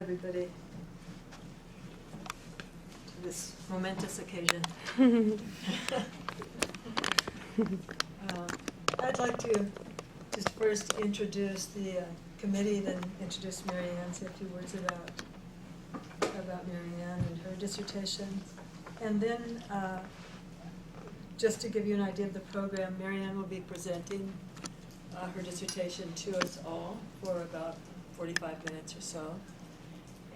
everybody to this momentous occasion. I'd like to just first introduce the committee, then introduce Mary Ann, say a few words about Mary Ann and her dissertation. And then, just to give you an idea of the program, Mary Ann will be presenting her dissertation to us all for about 45 minutes or so.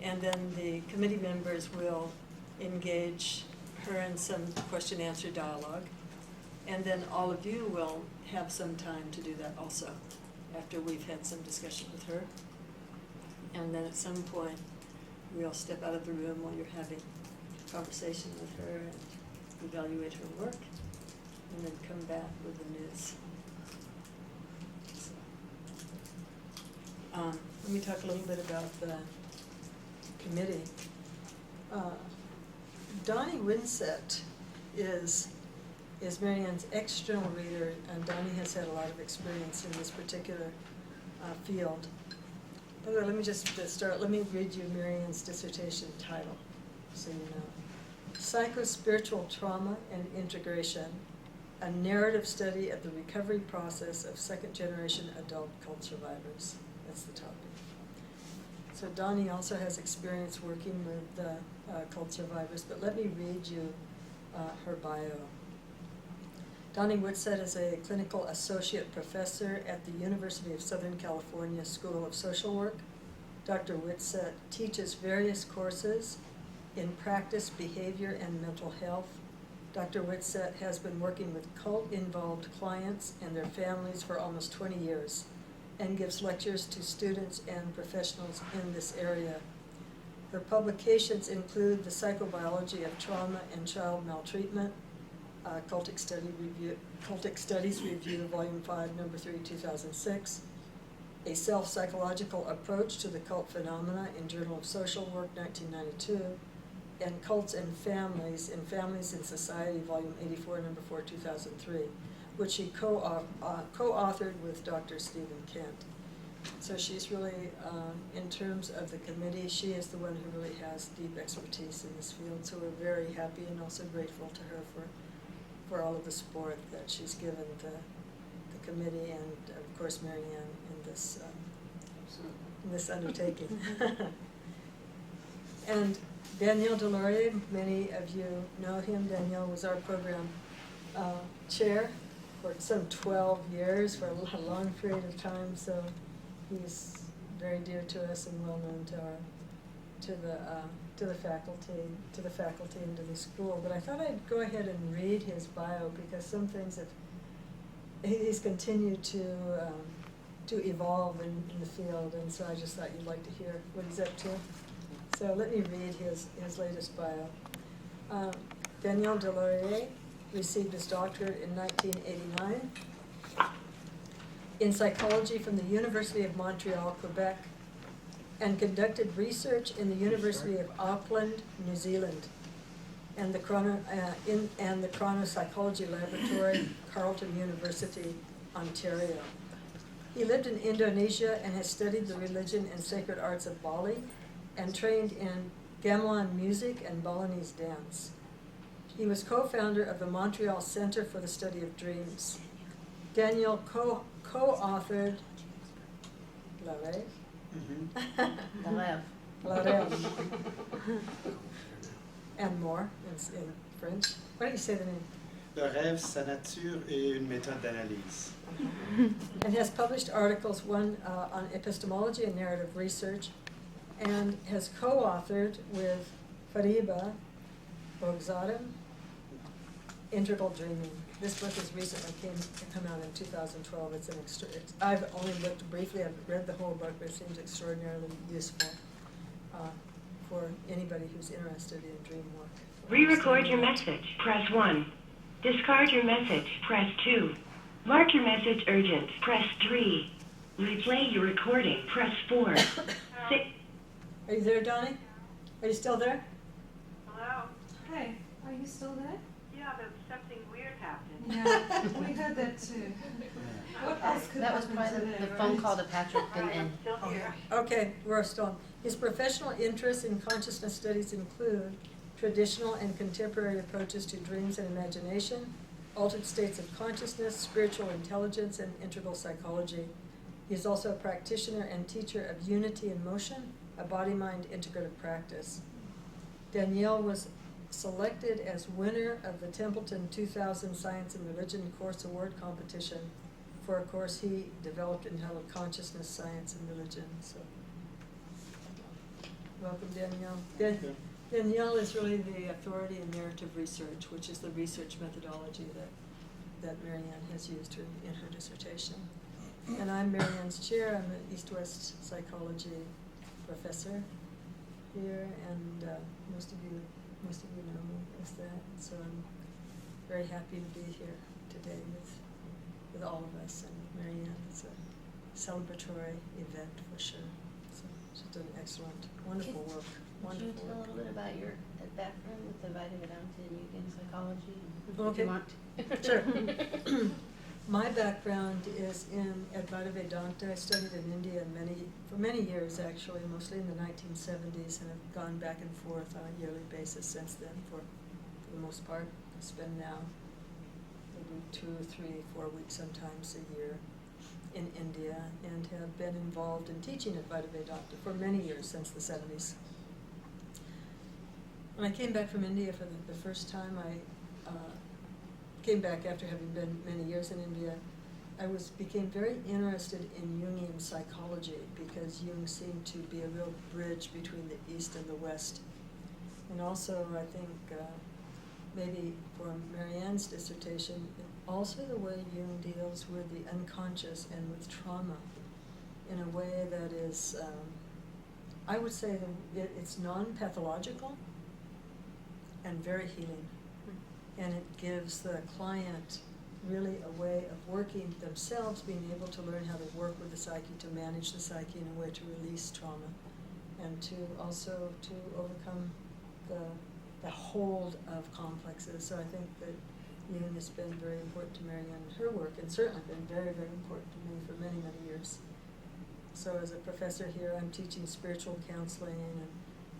And then the committee members will engage her in some question-answer dialogue. And then all of you will have some time to do that also, after we've had some discussion with her. And then at some point, we'll step out of the room while you're having a conversation with her and evaluate her work, and then come back with the news. So, let me talk a little bit about the committee. Donnie Winsett is Mary Ann's external reader, and Donnie has had a lot of experience in this particular field. By the way, let me just start. Let me read you Mary Ann's dissertation title, so you know. Psychospiritual Trauma and Integration, a narrative study of the recovery process of second-generation adult cult survivors. That's the topic. So Donnie also has experience working with cult survivors, but let me read you her bio. Donnie Winsett is a clinical associate professor at the University of Southern California School of Social Work. Dr. Winsett teaches various courses in practice, behavior, and mental health. Dr. Winsett has been working with cult-involved clients and their families for almost 20 years and gives lectures to students and professionals in this area. Her publications include The Psychobiology of Trauma and Child Maltreatment, Cultic Studies Review, Volume 5, Number 3, 2006, A Self-Psychological Approach to the Cult Phenomena in Journal of Social Work, 1992, and Cults and Families in Society, Volume 84, Number 4, 2003, which she co-authored with Dr. Stephen Kent. So she's really, in terms of the committee, she is the one who really has deep expertise in this field. So we're very happy and also grateful to her for all of the support that she's given the committee and, of course, Mary Ann in this undertaking. And Daniel Delorier, many of you know him. Daniel was our program chair for some 12 years, for a long period of time. So he's very dear to us and well known to the faculty and to the school. But I thought I'd go ahead and read his bio, because some things that he's continued to evolve in the field, and so I just thought you'd like to hear what he's up to. So let me read his latest bio. Daniel Delorier received his doctorate in 1989 in psychology from the University of Montreal, Quebec, and conducted research in the University of Auckland, New Zealand, and the Chronopsychology Laboratory, Carleton University, Ontario. He lived in Indonesia and has studied the religion and sacred arts of Bali and trained in gamelan music and Balinese dance. He was co-founder of the Montreal Center for the Study of Dreams. Daniel co-authored La Rêve. La Rêve. And more in French. Why don't you say the name? Le rêve, sa nature et une méthode d'analyse. And has published articles, one on epistemology and narrative research, and has co-authored with Fariba Bogzadem, Integral Dreaming. This book has recently come out in 2012. I've only looked briefly. I've read the whole book, but it seems extraordinarily useful for anybody who's interested in dream work. Re-record your message. Press 1. Discard your message. Press 2. Mark your message urgent. Press 3. Replay your recording. Press 4. 6. Are you there, Donnie? Are you still there? Hello? Hey, are you still there? Yeah, but something weird happened. Yeah, we heard that too. That was probably the phone call to Patrick and then. Okay, we're still on. His professional interests in consciousness studies include traditional and contemporary approaches to dreams and imagination, altered states of consciousness, spiritual intelligence, and integral psychology. He is also a practitioner and teacher of unity in motion, a body-mind integrative practice. Danielle was selected as winner of the Templeton 2000 Science and Religion Course Award competition for a course he developed entitled Consciousness, Science, and Religion. So, welcome, Danielle. Danielle is really the authority in narrative research, which is the research methodology that Marianne has used in her dissertation. And I'm Marianne's chair. I'm an East-West psychology professor here, and most of you know me as that. So I'm very happy to be here today with all of us, and Marianne. It's a celebratory event for sure. So she's done excellent, wonderful work. Could you Wonderful tell a work. little bit about your background with the Vita Vedanta and Jungian psychology? Okay. If Sure. My background is in Advaita Vedanta. I studied in India for many years, actually, mostly in the 1970s, and have gone back and forth on a yearly basis since then for the most part. I spend now maybe 2, 3, 4 weeks sometimes a year in India, and have been involved in teaching Advaita Vedanta for many years, since the 70s. When I came back from India for the first time, I came back after having been many years in India. I became very interested in Jungian psychology, because Jung seemed to be a real bridge between the East and the West. And also, I think, maybe for Marianne's dissertation, also the way Jung deals with the unconscious and with trauma in a way that is, I would say that it's non-pathological and very healing. And it gives the client really a way of working themselves, being able to learn how to work with the psyche, to manage the psyche in a way to release trauma, and to also to overcome the hold of complexes. So I think that Jung has been very important to Marianne in her work, and certainly been very, very important to me for many, many years. So as a professor here, I'm teaching spiritual counseling and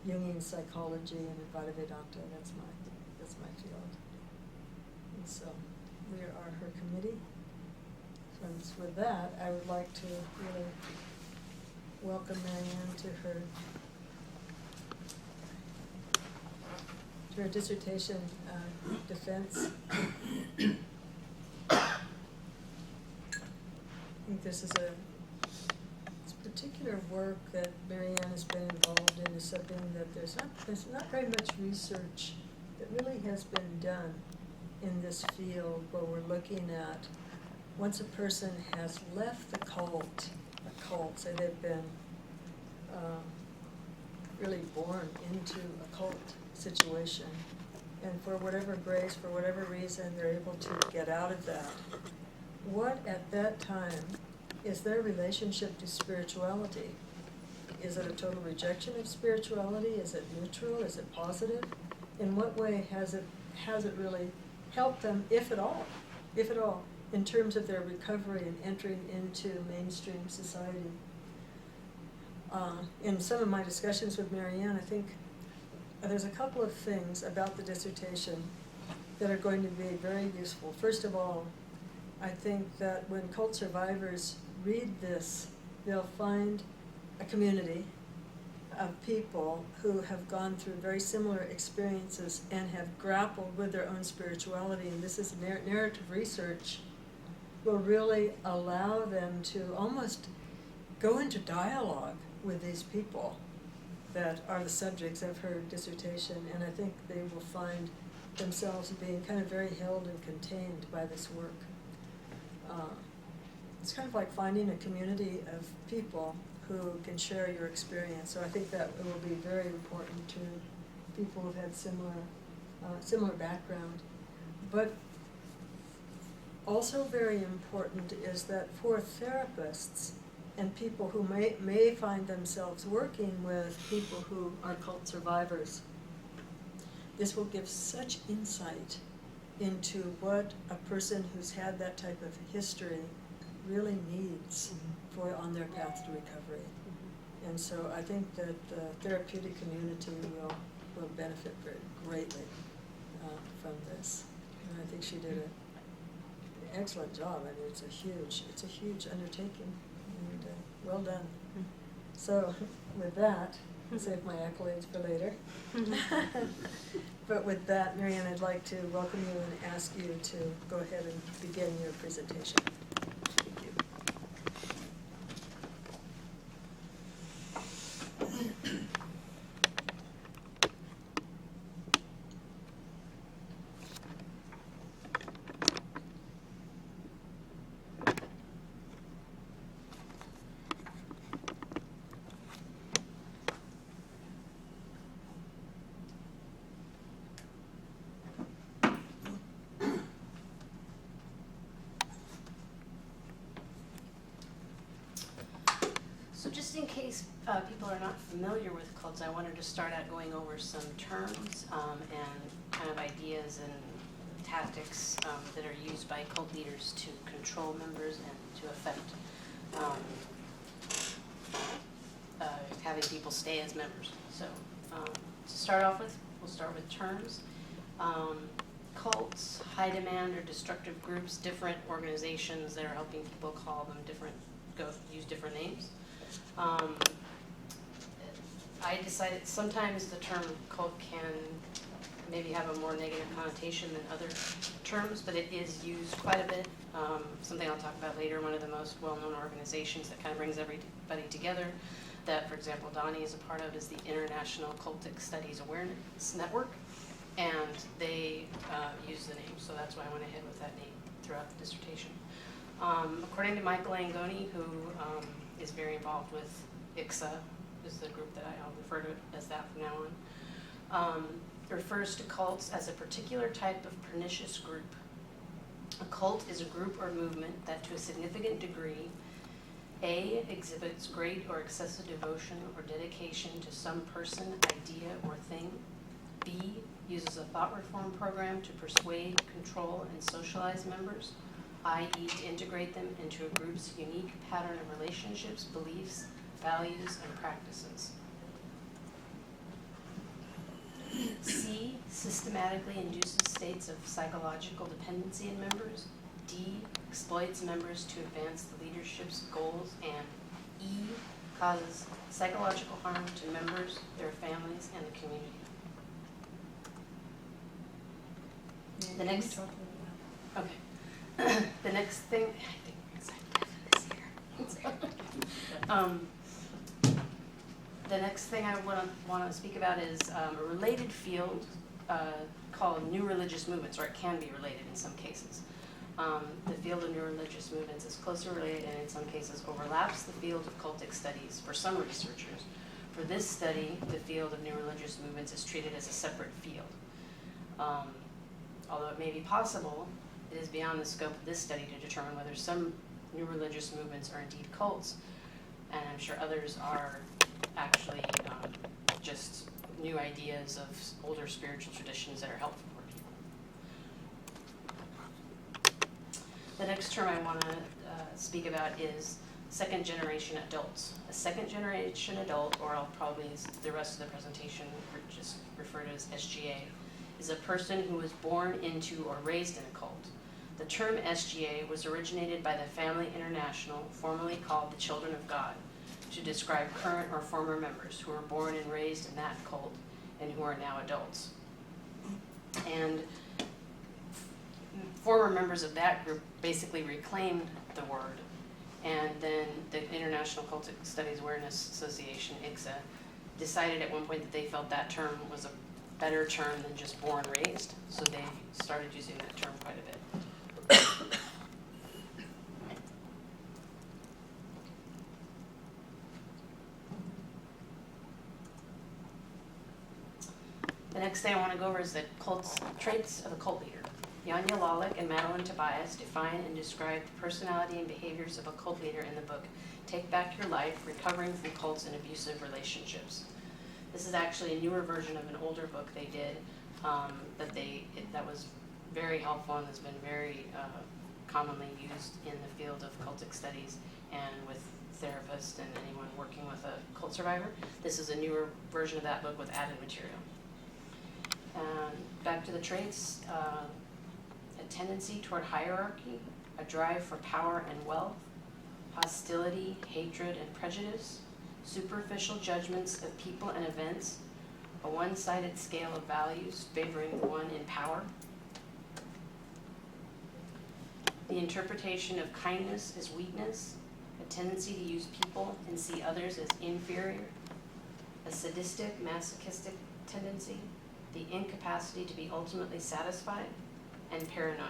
Jungian psychology and Advaita Vedanta. That's my field. And so we are her committee. So with that, I would like to really welcome Marianne to her dissertation defense. I think this is this particular work that Marianne has been involved in is something that there's not very much research that really has been done in this field, where we're looking at once a person has left the cult, say they've been really born into a cult situation, and for whatever grace, for whatever reason, they're able to get out of that. What at that time is their relationship to spirituality? Is it a total rejection of spirituality? Is it neutral? Is it positive? In what way has it really helped them, if at all, in terms of their recovery and entering into mainstream society? In some of my discussions with Marianne, I think there's a couple of things about the dissertation that are going to be very useful. First of all, I think that when cult survivors read this, they'll find a community of people who have gone through very similar experiences and have grappled with their own spirituality. And this is narrative research will really allow them to almost go into dialogue with these people that are the subjects of her dissertation. And I think they will find themselves being kind of very held and contained by this work. It's kind of like finding a community of people who can share your experience. So I think that it will be very important to people who've had similar background. But also very important is that for therapists and people who may find themselves working with people who are cult survivors, this will give such insight into what a person who's had that type of history really needs for on their path to recovery. And so I think that the therapeutic community will benefit very greatly from this. And I think she did an excellent job. I mean, it's a huge undertaking, and well done. So with that, I'll save my accolades for later. But with that, Marianne, I'd like to welcome you and ask you to go ahead and begin your presentation. Thank you. So just in case people are not familiar with cults, I wanted to start out going over some terms and kind of ideas and tactics that are used by cult leaders to control members and to affect having people stay as members. So to start off with, we'll start with terms. Cults, high demand or destructive groups, different organizations that are helping people call them use different names. I decided sometimes the term cult can maybe have a more negative connotation than other terms, but it is used quite a bit. Something I'll talk about later, one of the most well-known organizations that kind of brings everybody together that, for example, Donnie is a part of is the International Cultic Studies Awareness Network, and they use the name, so that's why I went ahead with that name throughout the dissertation. According to Michael Angoni, who is very involved with ICSA, is the group that I'll refer to as that from now on, refers to cults as a particular type of pernicious group. A cult is a group or movement that to a significant degree A, exhibits great or excessive devotion or dedication to some person, idea, or thing. B, uses a thought reform program to persuade, control, and socialize members, i.e. to integrate them into a group's unique pattern of relationships, beliefs, values, and practices. C, systematically induces states of psychological dependency in members. D, exploits members to advance the leadership's goals. And E, causes psychological harm to members, their families, and the community. The next, okay. The next thing, the next thing I want to speak about is a related field called new religious movements, or it can be related in some cases. The field of new religious movements is closely related and in some cases overlaps the field of cultic studies for some researchers. For this study, the field of new religious movements is treated as a separate field. Although it may be possible, it is beyond the scope of this study to determine whether some new religious movements are indeed cults, and I'm sure others are actually just new ideas of older spiritual traditions that are helpful for people. The next term I want to speak about is second generation adults. A second generation adult, or I'll probably, the rest of the presentation, just refer to as SGA, is a person who was born into or raised in a cult. The term SGA was originated by the Family International, formerly called the Children of God, to describe current or former members who were born and raised in that cult and who are now adults. And former members of that group basically reclaimed the word, and then the International Cultic Studies Awareness Association, ICSA, decided at one point that they felt that term was a better term than just born raised, so they started using that term quite a bit. The next thing I want to go over is the traits of a cult leader. Yanya Lalick and Madeline Tobias define and describe the personality and behaviors of a cult leader in the book Take Back Your Life, Recovering from Cults and Abusive Relationships. This is actually a newer version of an older book they did that was very helpful and has been very commonly used in the field of cultic studies and with therapists and anyone working with a cult survivor. This is a newer version of that book with added material. And back to the traits, a tendency toward hierarchy, a drive for power and wealth, hostility, hatred, and prejudice, superficial judgments of people and events, a one-sided scale of values favoring the one in power, the interpretation of kindness as weakness, a tendency to use people and see others as inferior, a sadistic, masochistic tendency, the incapacity to be ultimately satisfied, and paranoia.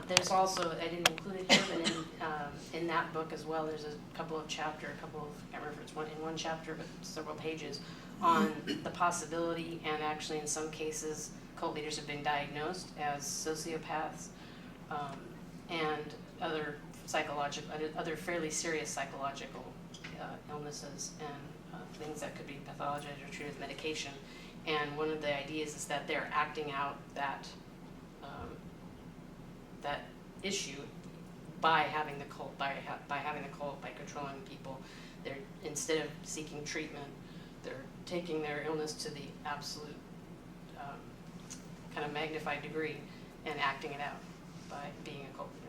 There's also, I didn't include it here, but in that book as well, there's a couple of, I can't remember if it's in one chapter, but several pages, on the possibility, and actually in some cases, cult leaders have been diagnosed as sociopaths, and other fairly serious psychological illnesses and things that could be pathologized or treated with medication. And one of the ideas is that they're acting out that issue by having the cult, by controlling people. They're, instead of seeking treatment, they're taking their illness to the absolute kind of magnified degree and acting it out by being a cult leader.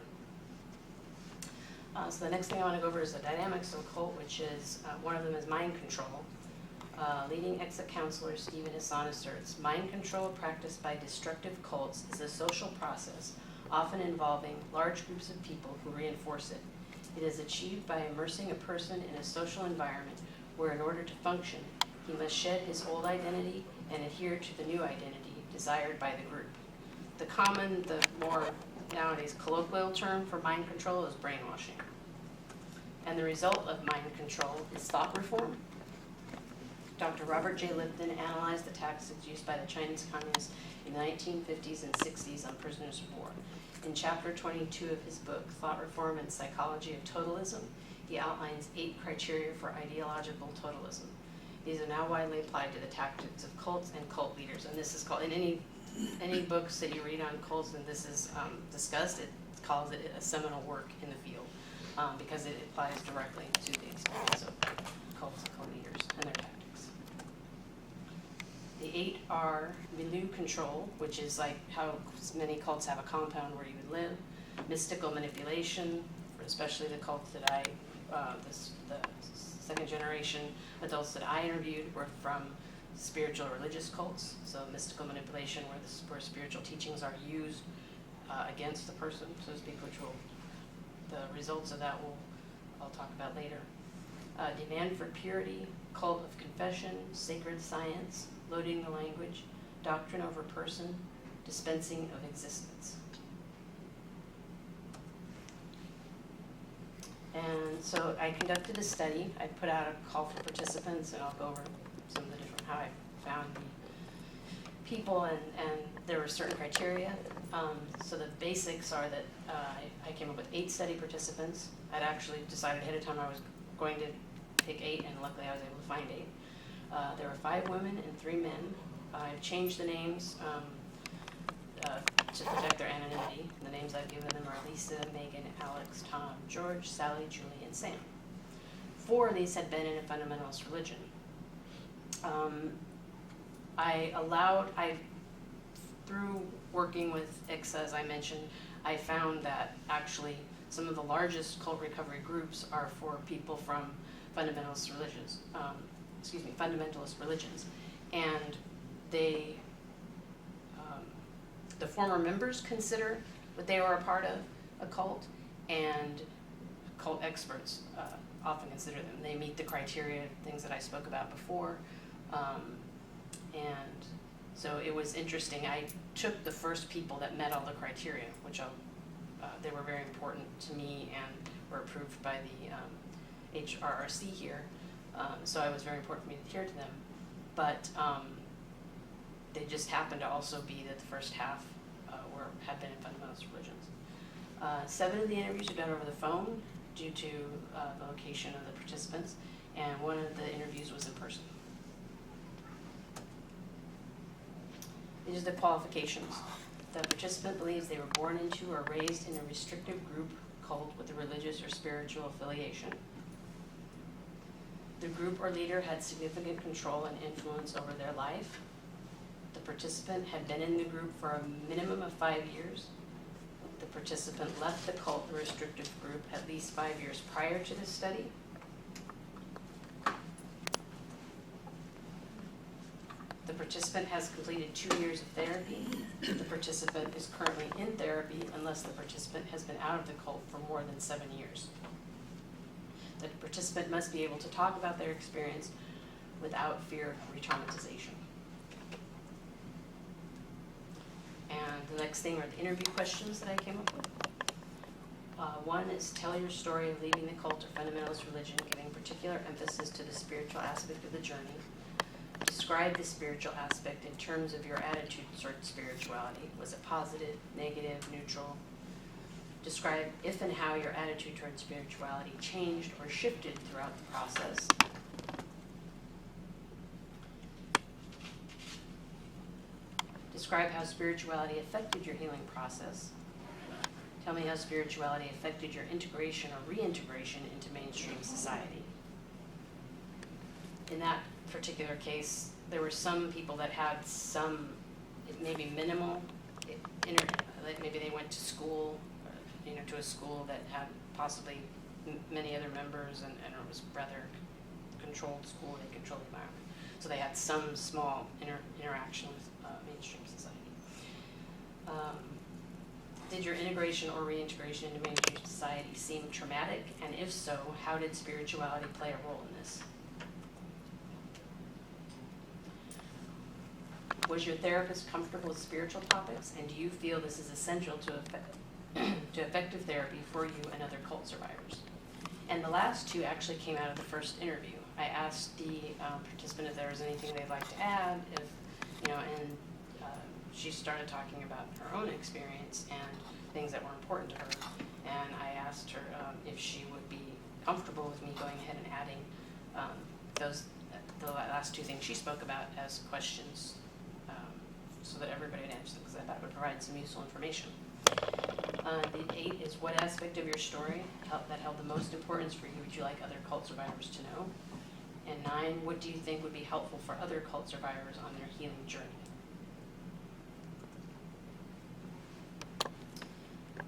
So the next thing I want to go over is the dynamics of a cult, which is, one of them is mind control. Leading exit counselor Stephen Hassan asserts, mind control practiced by destructive cults is a social process, often involving large groups of people who reinforce it. It is achieved by immersing a person in a social environment where, in order to function, he must shed his old identity and adhere to the new identity desired by the group. The more nowadays colloquial term for mind control is brainwashing. And the result of mind control is thought reform. Dr. Robert J. Lipton analyzed the tactics used by the Chinese communists in the 1950s and 60s on prisoners of war. In chapter 22 of his book, Thought Reform and Psychology of Totalism, he outlines 8 criteria for ideological totalism. These are now widely applied to the tactics of cults and cult leaders. And this is called, in any books that you read on cults and this is discussed, it calls it a seminal work in the field because it applies directly to the experience of cults and cult leaders and their tactics. The 8 are milieu control, which is like how many cults have a compound where you would live. Mystical manipulation, especially the cults that the second generation adults that I interviewed were from spiritual religious cults. So mystical manipulation, where spiritual teachings are used against the person, so to speak, the results of that I'll talk about later. Demand for purity, cult of confession, sacred science, loading the language, doctrine over person, dispensing of existence. And so I conducted a study. I put out a call for participants, and I'll go over some of the different, how I found the people, and there were certain criteria. So the basics are that I came up with 8 study participants. I'd actually decided ahead of time I was going to pick 8, and luckily I was able to find 8. There were 5 women and 3 men. I've changed the names to protect their anonymity. The names I've given them are Lisa, Megan, Alex, Tom, George, Sally, Julie, and Sam. 4 of these had been in a fundamentalist religion. Through working with ICSA, as I mentioned, I found that actually some of the largest cult recovery groups are for people from fundamentalist religions. And they, the former members consider what they were a part of a cult, and cult experts often consider them. They meet the criteria, things that I spoke about before, and so it was interesting. I took the first people that met all the criteria, which they were very important to me and were approved by the HRRC here. So it was very important for me to adhere to them. But they just happened to also be that the first half had been in fundamentalist religions. 7 of the interviews were done over the phone due to the location of the participants, and 1 of the interviews was in person. These are the qualifications. The participant believes they were born into or raised in a restrictive group cult with a religious or spiritual affiliation. The group or leader had significant control and influence over their life. The participant had been in the group for a minimum of 5 years. The participant left the cult or restrictive group at least 5 years prior to this study. The participant has completed 2 years of therapy. The participant is currently in therapy unless the participant has been out of the cult for more than 7 years. The participant must be able to talk about their experience without fear of re-traumatization. And the next thing are the interview questions that I came up with. One is tell your story of leaving the cult or fundamentalist religion, giving particular emphasis to the spiritual aspect of the journey. Describe the spiritual aspect in terms of your attitude towards spirituality. Was it positive, negative, neutral? Describe if and how your attitude towards spirituality changed or shifted throughout the process. Describe how spirituality affected your healing process. Tell me how spirituality affected your integration or reintegration into mainstream society. In that particular case, there were some people that had some, maybe minimal, like maybe they went to school, to a school that had possibly many other members, and it was rather controlled school, they controlled the environment. So they had some small interaction with mainstream society. Did your integration or reintegration into mainstream society seem traumatic? And if so, how did spirituality play a role in this? Was your therapist comfortable with spiritual topics? And do you feel this is essential to effective therapy for you and other cult survivors? And the last two actually came out of the first interview. I asked the participant if there was anything they'd like to add, and she started talking about her own experience and things that were important to her. And I asked her if she would be comfortable with me going ahead and adding the last two things she spoke about as questions, so that everybody would answer them, because I thought it would provide some useful information. The 8 is what aspect of your story that held the most importance for you would you like other cult survivors to know? And 9, what do you think would be helpful for other cult survivors on their healing journey?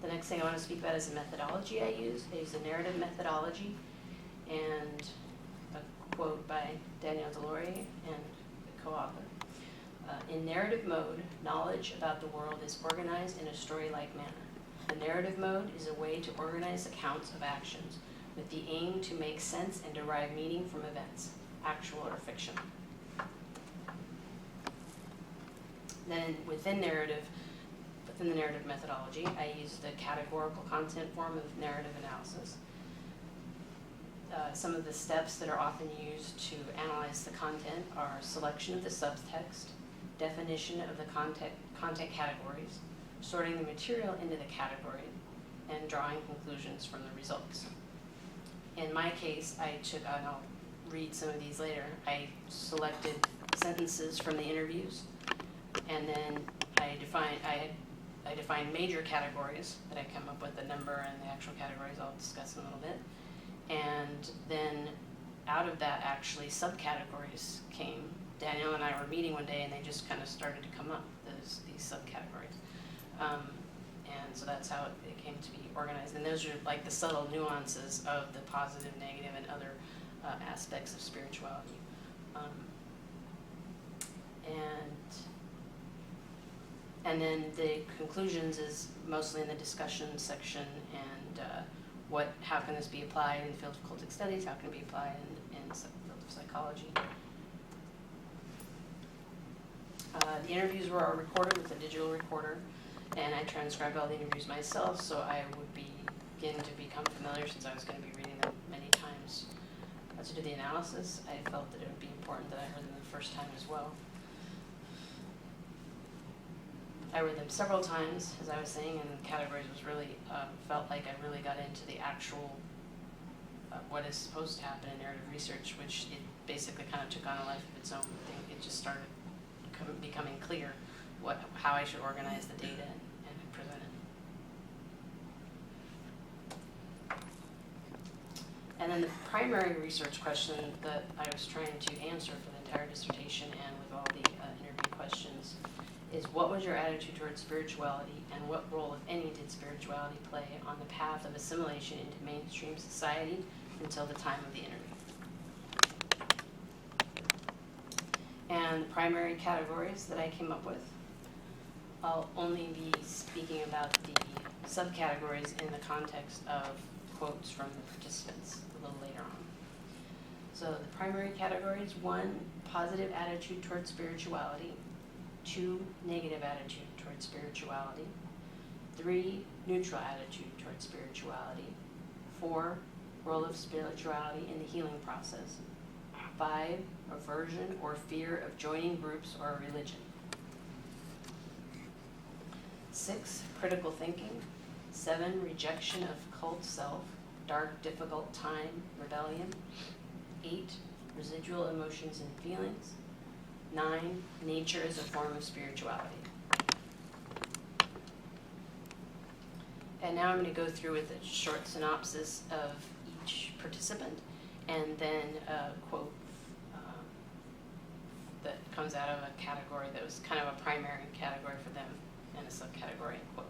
The next thing I want to speak about is the methodology I use. I use a narrative methodology, and a quote by Danielle Delory and the co-author. In narrative mode, knowledge about the world is organized in a story-like manner. The narrative mode is a way to organize accounts of actions with the aim to make sense and derive meaning from events, actual or fiction. Then within the narrative methodology, I use the categorical content form of narrative analysis. Some of the steps that are often used to analyze the content are selection of the subtext, definition of the content categories, sorting the material into the category, and drawing conclusions from the results. In my case, I took, and I'll read some of these later, I selected sentences from the interviews, and then I defined major categories that I come up with, the number and the actual categories I'll discuss in a little bit. And then out of that, actually, subcategories came. Danielle and I were meeting one day, and they just kind of started to come up, these subcategories. And so that's how it came to be organized. And those are like the subtle nuances of the positive, negative, and other aspects of spirituality. And then the conclusions is mostly in the discussion section, and how can this be applied in the field of cultic studies, how can it be applied in the field of psychology. The interviews were all recorded with a digital recorder, and I transcribed all the interviews myself, so I would begin to become familiar, since I was going to be reading them many times. To do the analysis, I felt that it would be important that I heard them the first time as well. I read them several times, as I was saying, and categories was really, felt like I really got into the actual, what is supposed to happen in narrative research, which it basically kind of took on a life of its own. I think it just started becoming clear how I should organize the data and present it. And then the primary research question that I was trying to answer for the entire dissertation and with all the interview questions is, what was your attitude towards spirituality, and what role, if any, did spirituality play on the path of assimilation into mainstream society until the time of the interview? And the primary categories that I came up with, I'll only be speaking about the subcategories in the context of quotes from the participants a little later on. So the primary categories: 1, positive attitude towards spirituality; 2, negative attitude towards spirituality; 3, neutral attitude towards spirituality; 4, role of spirituality in the healing process; 5, aversion or fear of joining groups or a religion; 6, critical thinking; 7, rejection of cult self, dark, difficult time, rebellion; 8, residual emotions and feelings; 9, nature as a form of spirituality. And now I'm going to go through with a short synopsis of each participant, and then a quote that comes out of a category that was kind of a primary category for them, and a subcategory and quote.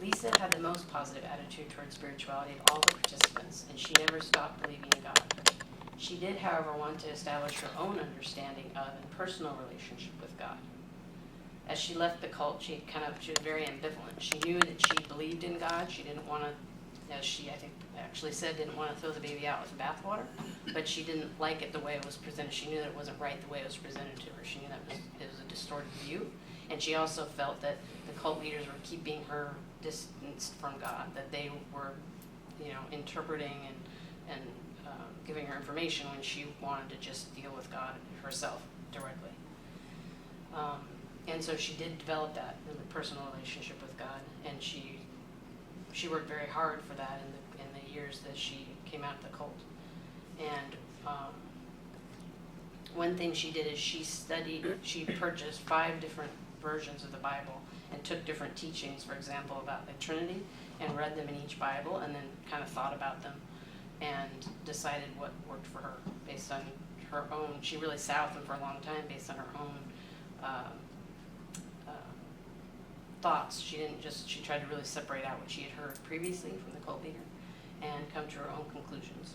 Lisa had the most positive attitude towards spirituality of all the participants, and she never stopped believing in God. She did, however, want to establish her own understanding of and personal relationship with God. As she left the cult, she was very ambivalent. She knew that she believed in God. She didn't want to, as she, I think, actually said, didn't want to throw the baby out with the bathwater, but she didn't like it the way it was presented. She knew that it wasn't right the way it was presented to her. She knew that it was a distorted view, and she also felt that the cult leaders were keeping her distanced from God, that they were, interpreting and giving her information when she wanted to just deal with God herself directly. And so she did develop that personal relationship with God, and she worked very hard for that in the years that she came out of the cult. And one thing she did is she purchased 5 different versions of the Bible and took different teachings, for example, about the Trinity, and read them in each Bible, and then kind of thought about them and decided what worked for her based on her own. She really sat with them for a long time based on her own thoughts. She tried to really separate out what she had heard previously from the cult leader and come to her own conclusions.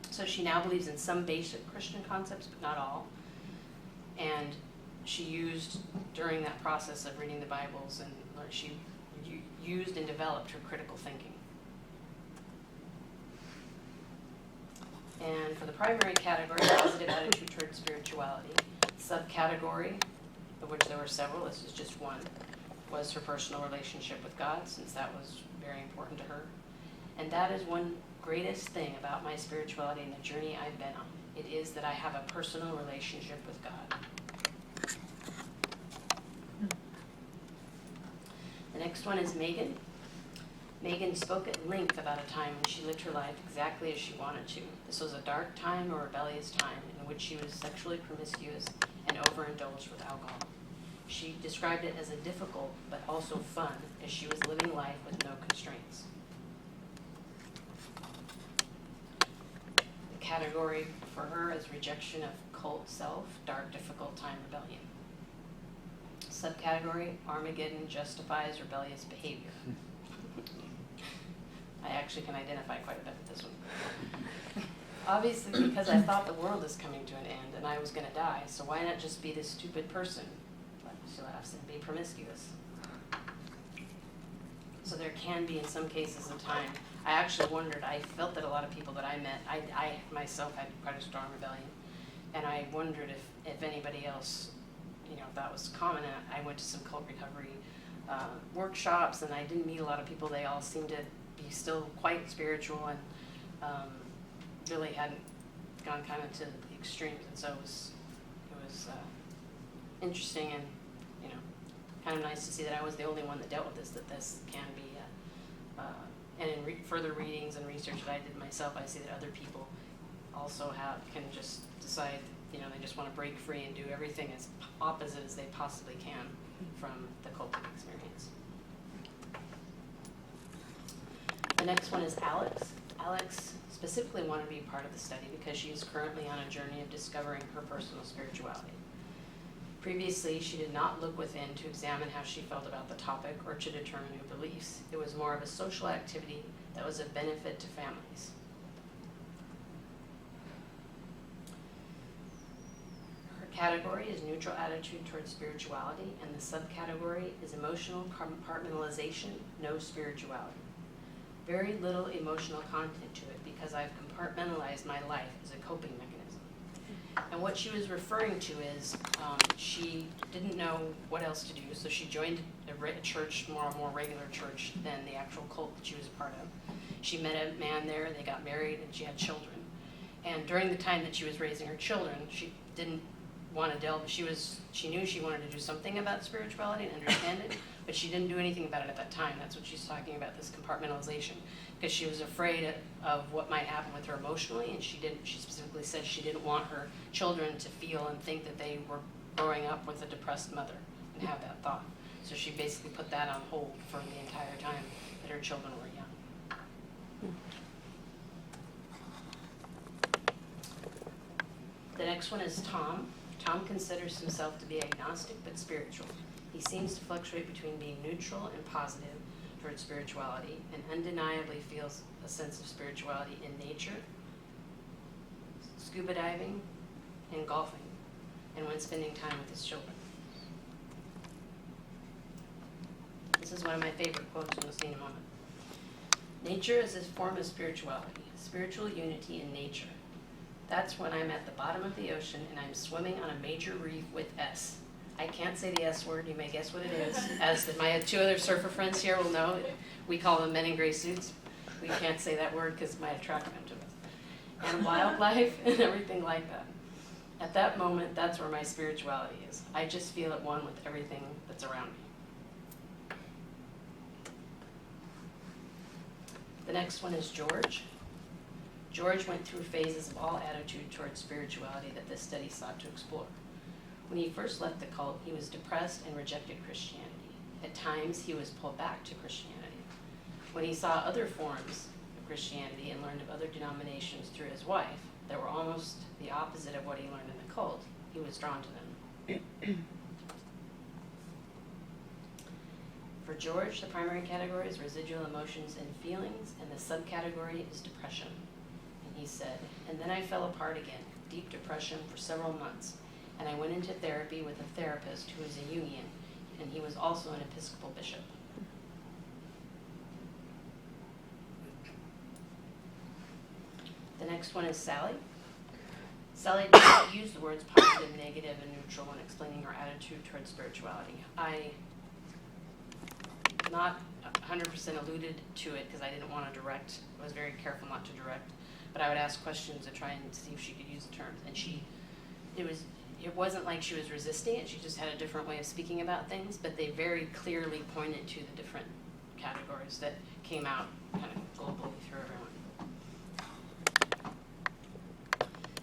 So she now believes in some basic Christian concepts, but not all. And she used, during that process of reading the Bibles, and she used and developed her critical thinking. And for the primary category, positive attitude towards spirituality, subcategory, of which there were several, this is just one, was her personal relationship with God, since that was very important to her. And that is one greatest thing about my spirituality and the journey I've been on. It is that I have a personal relationship with God. The next one is Megan. Megan spoke at length about a time when she lived her life exactly as she wanted to. This was a dark time or rebellious time in which she was sexually promiscuous and overindulged with alcohol. She described it as a difficult but also fun, as she was living life with no constraints. The category for her is rejection of cult self, dark, difficult time, rebellion. Subcategory, Armageddon justifies rebellious behavior. I actually can identify quite a bit with this one. Obviously, because I thought the world is coming to an end and I was going to die, so why not just be this stupid person? She laughs, and be promiscuous. So there can be, in some cases, a time. I actually wondered, I felt that a lot of people that I met, I myself had quite a strong rebellion, and I wondered if anybody else, if that was common. And I went to some cult recovery workshops, and I didn't meet a lot of people. They all seemed to be still quite spiritual and really hadn't gone kind of to the extremes. And so it was interesting and kind of nice to see that I was the only one that dealt with this, that this can be, and in further readings and research that I did myself, I see that other people also can just decide, they just want to break free and do everything as opposite as they possibly can from the cultic experience. The next one is Alex. Alex specifically wanted to be part of the study because she is currently on a journey of discovering her personal spirituality. Previously, she did not look within to examine how she felt about the topic or to determine her beliefs. It was more of a social activity that was of benefit to families. Her category is neutral attitude towards spirituality, and the subcategory is emotional compartmentalization, no spirituality. Very little emotional content to it because I've compartmentalized my life as a coping mechanism. And what she was referring to is she didn't know what else to do, so she joined a church, more regular church than the actual cult that she was a part of. She met a man there, they got married, and she had children. And during the time that she was raising her children, she didn't want to delve. She knew she wanted to do something about spirituality and understand it, but she didn't do anything about it at that time. That's what she's talking about, this compartmentalization, because she was afraid of what might happen with her emotionally, and she specifically said she didn't want her children to feel and think that they were growing up with a depressed mother and have that thought. So she basically put that on hold for the entire time that her children were young. The next one is Tom. Tom considers himself to be agnostic but spiritual. He seems to fluctuate between being neutral and positive towards spirituality, and undeniably feels a sense of spirituality in nature, scuba diving, and golfing, and when spending time with his children. This is one of my favorite quotes, and you'll see in a moment. Nature is a form of spirituality, spiritual unity in nature. That's when I'm at the bottom of the ocean and I'm swimming on a major reef with S. I can't say the S word, you may guess what it is. As my two other surfer friends here will know, we call them men in gray suits. We can't say that word because it might attract them to us. And wildlife and everything like that. At that moment, that's where my spirituality is. I just feel at one with everything that's around me. The next one is George. George went through phases of all attitude towards spirituality that this study sought to explore. When he first left the cult, he was depressed and rejected Christianity. At times, he was pulled back to Christianity. When he saw other forms of Christianity and learned of other denominations through his wife that were almost the opposite of what he learned in the cult, he was drawn to them. For George, the primary category is residual emotions and feelings, and the subcategory is depression. And he said, and then I fell apart again, deep depression for several months. And I went into therapy with a therapist who was a Jungian, and he was also an Episcopal bishop. The next one is Sally. Sally did not use the words positive, negative, and neutral when explaining her attitude towards spirituality. I not 100% alluded to it because I didn't want to direct. I was very careful not to direct, but I would ask questions to try and see if she could use the terms. And it wasn't like she was resisting it, she just had a different way of speaking about things, but they very clearly pointed to the different categories that came out kind of globally through everyone.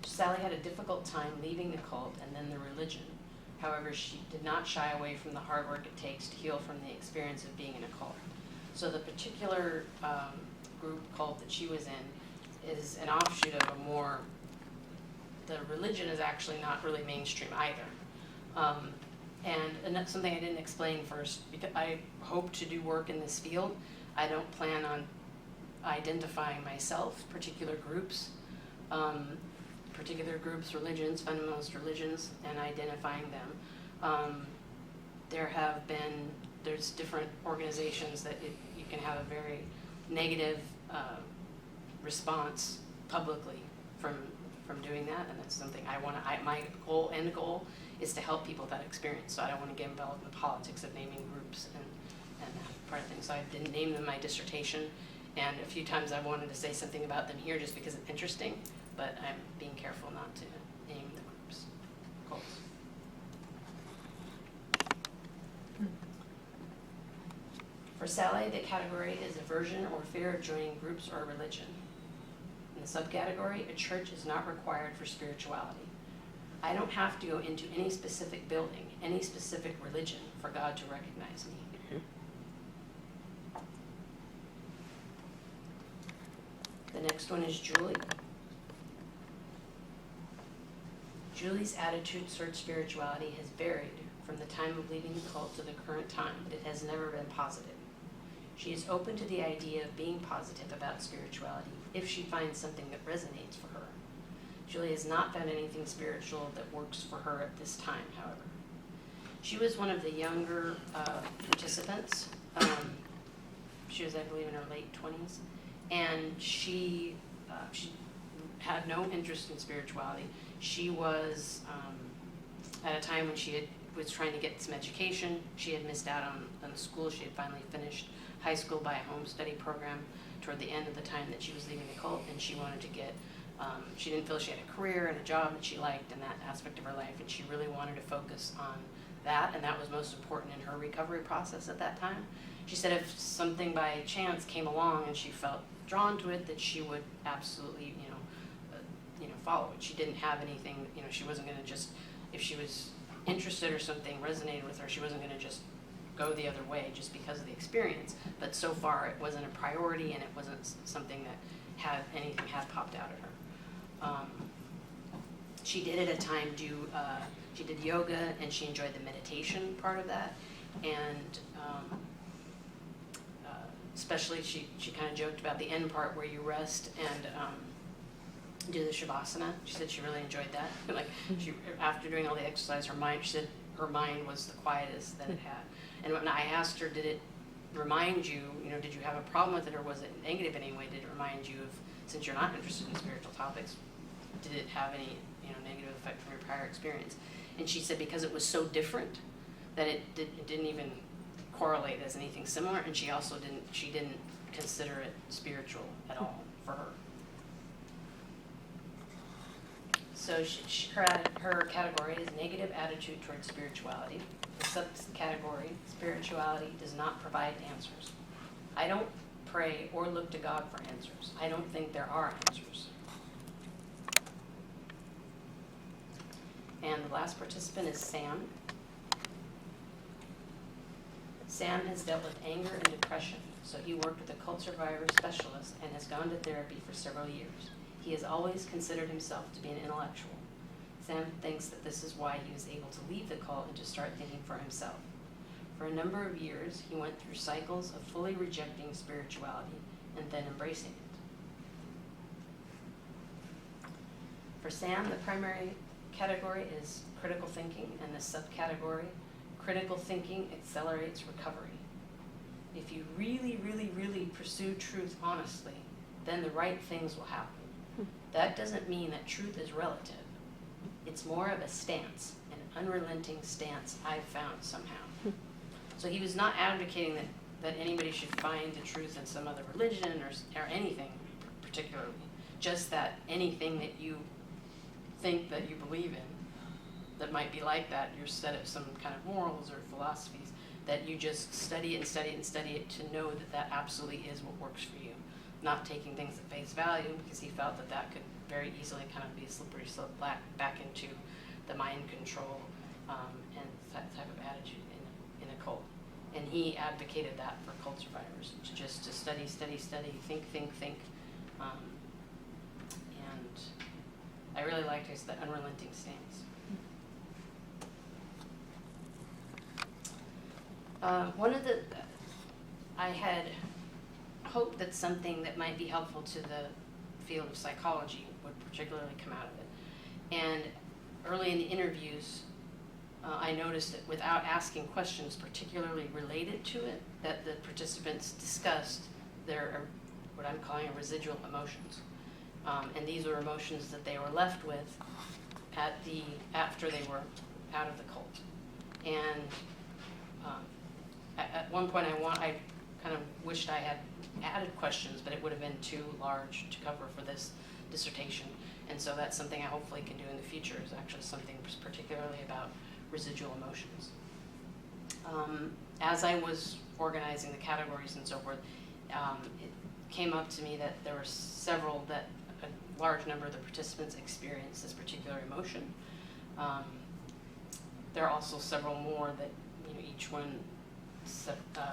Sally had a difficult time leaving the cult and then the religion. However, she did not shy away from the hard work it takes to heal from the experience of being in a cult. So the particular group cult that she was in is an offshoot of a more, the religion is actually not really mainstream either. And that's something I didn't explain first, because I hope to do work in this field. I don't plan on identifying myself, particular groups, religions, fundamentalist religions, and identifying them. There's different organizations that you can have a very negative response publicly from doing that, and that's something my end goal is to help people with that experience, so I don't want to get involved in the politics of naming groups and that part of things. So I didn't name them in my dissertation, and a few times I wanted to say something about them here just because it's interesting, but I'm being careful not to name the groups, cults. For Sally, the category is aversion or fear of joining groups or religion. And subcategory, a church is not required for spirituality. I don't have to go into any specific building, any specific religion for God to recognize me. The next one is Julie. Julie's attitude towards spirituality has varied from the time of leaving the cult to the current time, but it has never been positive. She is open to the idea of being positive about spirituality if she finds something that resonates for her. Julie has not found anything spiritual that works for her at this time, however. She was one of the younger participants. She was, I believe, in her late 20s. And she had no interest in spirituality. She was at a time when was trying to get some education. She had missed out on school. She had finally finished high school by a home study program toward the end of the time that she was leaving the cult, and she wanted to get, she didn't feel she had a career and a job that she liked in that aspect of her life, and she really wanted to focus on that, and that was most important in her recovery process at that time. She said if something by chance came along and she felt drawn to it, that she would absolutely, follow it. She didn't have anything, she wasn't going to just, if she was interested or something resonated with her, she wasn't going to just go the other way just because of the experience. But so far, it wasn't a priority, and it wasn't something that had popped out at her. She did at a time she did yoga, and she enjoyed the meditation part of that, and especially she kind of joked about the end part where you rest and do the shavasana. She said she really enjoyed that. Like after doing all the exercise, she said her mind was the quietest that it had. And when I asked her, did it remind you, did you have a problem with it, or was it negative in any way? Did it remind you of, since you're not interested in spiritual topics, did it have any negative effect from your prior experience? And she said because it was so different that it didn't even correlate as anything similar, and she also didn't consider it spiritual at all for her. So her category is negative attitude towards spirituality. The subcategory, spirituality does not provide answers. I don't pray or look to God for answers. I don't think there are answers. And the last participant is Sam. Sam has dealt with anger and depression, so he worked with a cult survivor specialist and has gone to therapy for several years. He has always considered himself to be an intellectual. Sam thinks that this is why he was able to leave the cult and to start thinking for himself. For a number of years, he went through cycles of fully rejecting spirituality and then embracing it. For Sam, the primary category is critical thinking, and the subcategory, critical thinking accelerates recovery. If you really, really, really pursue truth honestly, then the right things will happen. That doesn't mean that truth is relative. It's more of a stance, an unrelenting stance I've found somehow. So he was not advocating that anybody should find the truth in some other religion or anything particularly. Just that anything that you think that you believe in that might be like that, your set of some kind of morals or philosophies, that you just study it and study it and study it to know that that absolutely is what works for you. Not taking things at face value, because he felt that that could very easily kind of be a slippery slope back into the mind control and that type of attitude in a cult. And he advocated that for cult survivors, just to study, think. And I really liked his that unrelenting stance. I had hoped that something that might be helpful to the field of psychology would particularly come out of it. And early in the interviews, I noticed that without asking questions particularly related to it, that the participants discussed their, what I'm calling residual emotions. And these were emotions that they were left with after they were out of the cult. And at one point I kind of wished I had added questions, but it would have been too large to cover for this dissertation. And so that's something I hopefully can do in the future, is actually something particularly about residual emotions. As I was organizing the categories and so forth, it came up to me that there were several that large number of the participants experienced this particular emotion. There are also several more that, each one,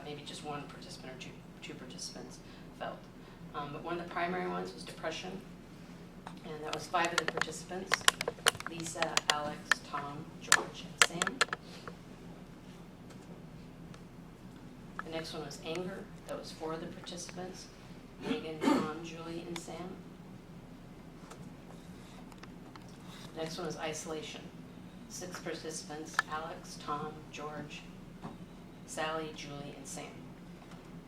maybe just one participant or two participants felt. But one of the primary ones was depression, and that was 5 of the participants: Lisa, Alex, Tom, George, and Sam. The next one was anger. That was 4 of the participants: Megan, Tom, Julie, and Sam. The next one was isolation. 6 participants: Alex, Tom, George, Sally, Julie, and Sam.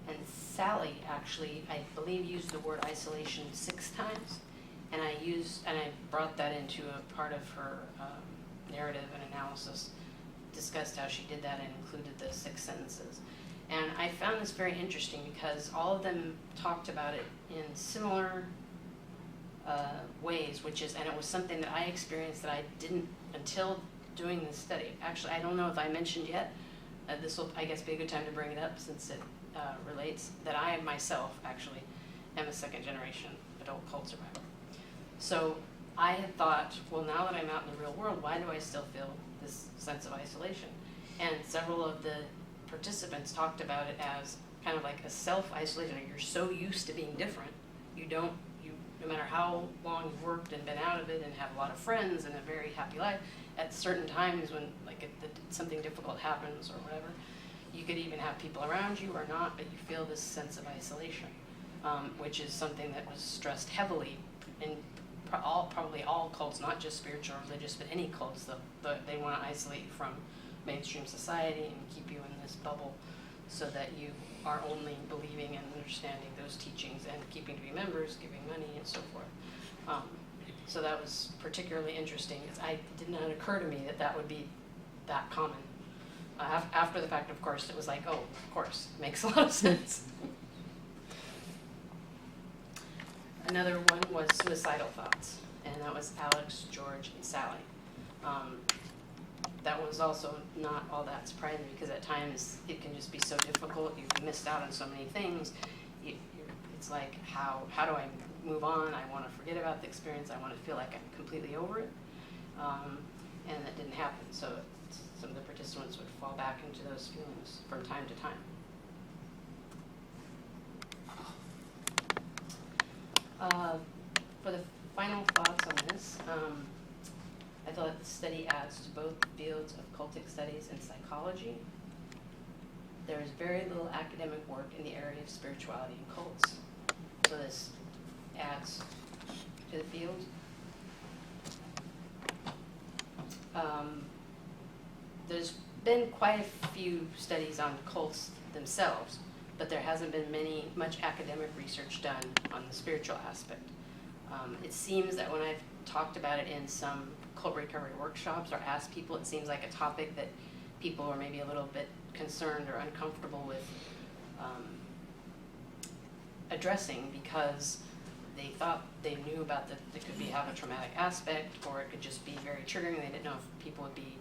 And Sally actually, I believe, used the word isolation 6 times, and I brought that into a part of her narrative and analysis, discussed how she did that and included the 6 sentences. And I found this very interesting because all of them talked about it in similar ways, and it was something that I experienced that I didn't until doing this study. Actually, I don't know if I mentioned yet, this will, I guess, be a good time to bring it up since it relates, that I myself actually am a 2nd-generation adult cult survivor. So I had thought, well, now that I'm out in the real world, why do I still feel this sense of isolation? And several of the participants talked about it as kind of like a self-isolation. You're so used to being different, no matter how long you've worked and been out of it and have a lot of friends and a very happy life, at certain times when something difficult happens or whatever, you could even have people around you or not, but you feel this sense of isolation, which is something that was stressed heavily in probably all cults, not just spiritual or religious, but any cults. They want to isolate you from mainstream society and keep you in this bubble so that you are only believing and understanding those teachings and keeping to be members, giving money, and so forth. So that was particularly interesting. It did not occur to me that would be that common. After the fact, of course, it was like, oh, of course, makes a lot of sense. Another one was suicidal thoughts, and that was Alex, George, and Sally. That was also not all that surprising because at times it can just be so difficult. You've missed out on so many things. It's like, how do I move on? I want to forget about the experience. I want to feel like I'm completely over it. And that didn't happen. So some of the participants would fall back into those feelings from time to time. For the final thoughts on this, I thought the study adds to both fields of cultic studies and psychology. There is very little academic work in the area of spirituality and cults. So this adds to the field. There's been quite a few studies on cults themselves, but there hasn't been much academic research done on the spiritual aspect. It seems that when I've talked about it in some cult recovery workshops or asked people, it seems like a topic that people are maybe a little bit concerned or uncomfortable with addressing because they thought they knew about that it could have a traumatic aspect, or it could just be very triggering. They didn't know if people would be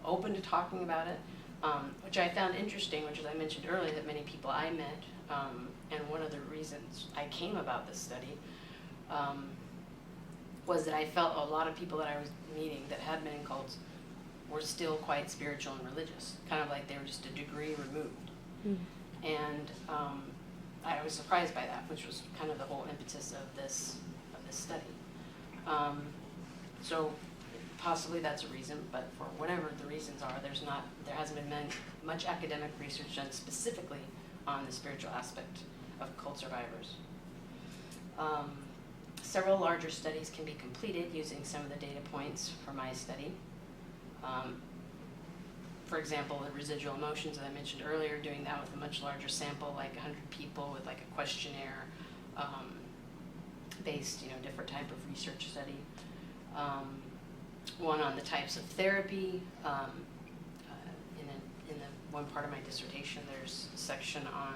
open to talking about it, which I found interesting, which, as I mentioned earlier, that many people I met, and one of the reasons I came about this study was that I felt a lot of people that I was meeting that had been in cults were still quite spiritual and religious, kind of like they were just a degree removed. Mm. And I was surprised by that, which was kind of the whole impetus of this study. So possibly that's a reason, but for whatever the reasons are, there hasn't been much academic research done specifically on the spiritual aspect of cult survivors. Several larger studies can be completed using some of the data points from my study. For example, the residual emotions that I mentioned earlier, doing that with a much larger sample, like 100 people with like a questionnaire based, different type of research study. One on the types of therapy. In the one part of my dissertation, there's a section on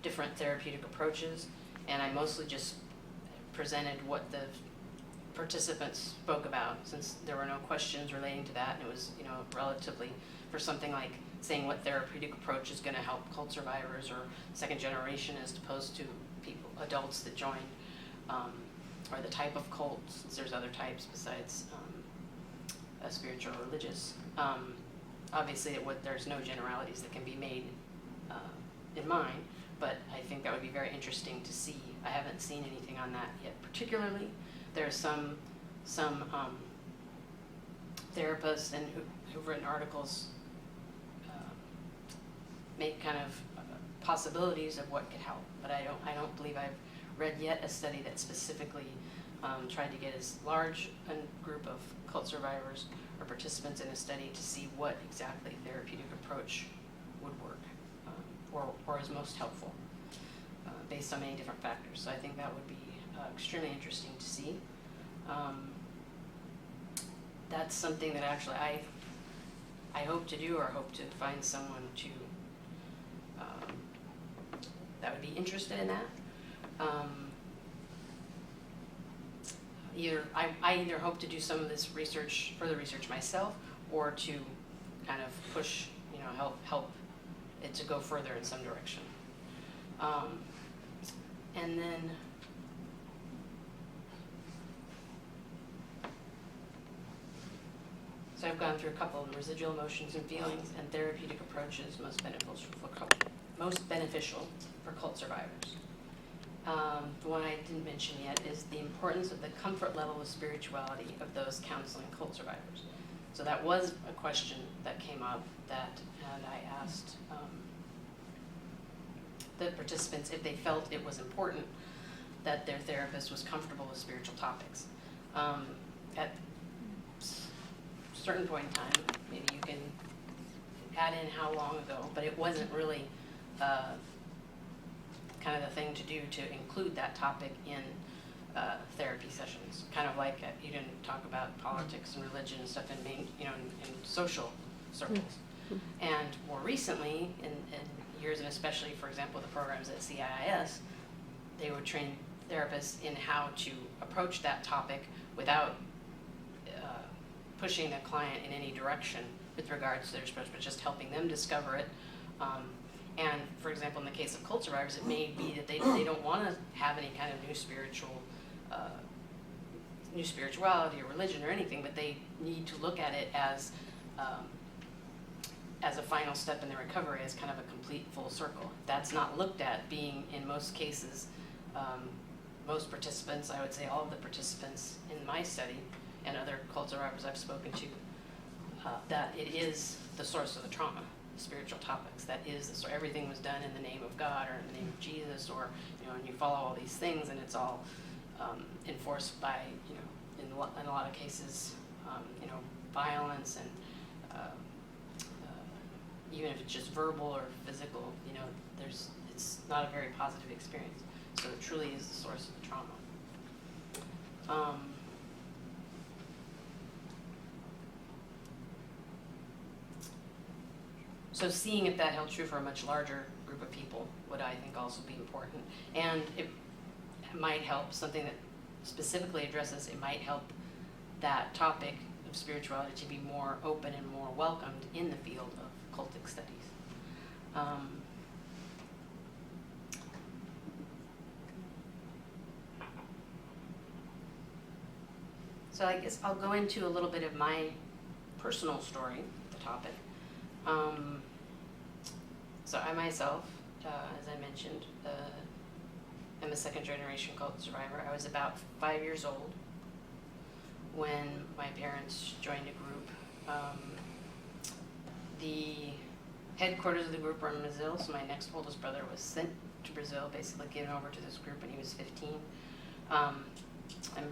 different therapeutic approaches, and I mostly just presented what the participants spoke about, since there were no questions relating to that, and it was, relatively, for something like saying what therapeutic approach is going to help cult survivors or 2nd generation as opposed to adults that joined. or the type of cult, since there's other types besides spiritual or religious. Obviously, there's no generalities that can be made in mine, but I think that would be very interesting to see. I haven't seen anything on that yet. Particularly, there are some therapists and who've written articles make kind of possibilities of what could help, but I don't believe I've read yet a study that specifically tried to get as large a group of cult survivors or participants in a study to see what exactly therapeutic approach would work or is most helpful based on many different factors. So I think that would be extremely interesting to see. That's something that actually I hope to do, or hope to find someone to that would be interested in that. I either hope to do some of this research, further research myself, or to kind of push, help it to go further in some direction. And then so I've gone through a couple of residual emotions and feelings and therapeutic approaches most beneficial for cult survivors. The one I didn't mention yet is the importance of the comfort level of spirituality of those counseling cult survivors. So that was a question that came up and I asked the participants if they felt it was important that their therapist was comfortable with spiritual topics. At a certain point in time, maybe you can add in how long ago, but it wasn't really kind of the thing to do to include that topic in therapy sessions. Kind of like you didn't talk about politics and religion and stuff in social circles. And more recently, in years, and especially, for example, the programs at CIIS, they would train therapists in how to approach that topic without pushing the client in any direction with regards to their approach, but just helping them discover it. And for example, in the case of cult survivors, it may be that they don't want to have any kind of new spirituality or religion or anything, but they need to look at it as a final step in their recovery, as kind of a complete full circle. That's not looked at, being in most cases, most participants, I would say all of the participants in my study and other cult survivors I've spoken to, that it is the source of the trauma. Spiritual topics, that is, so everything was done in the name of God or in the name of Jesus, or and you follow all these things, and it's all enforced by in a lot of cases violence, and even if it's just verbal or physical, it's not a very positive experience. So it truly is the source of the trauma. So seeing if that held true for a much larger group of people would, I think, also be important. And it might help, something that specifically addresses, it might help that topic of spirituality to be more open and more welcomed in the field of cultic studies. So I guess I'll go into a little bit of my personal story with the topic. So I myself, as I mentioned, am a second-generation cult survivor. I was about 5 years old when my parents joined a group. The headquarters of the group were in Brazil, so my next oldest brother was sent to Brazil, basically given over to this group when he was 15. I'm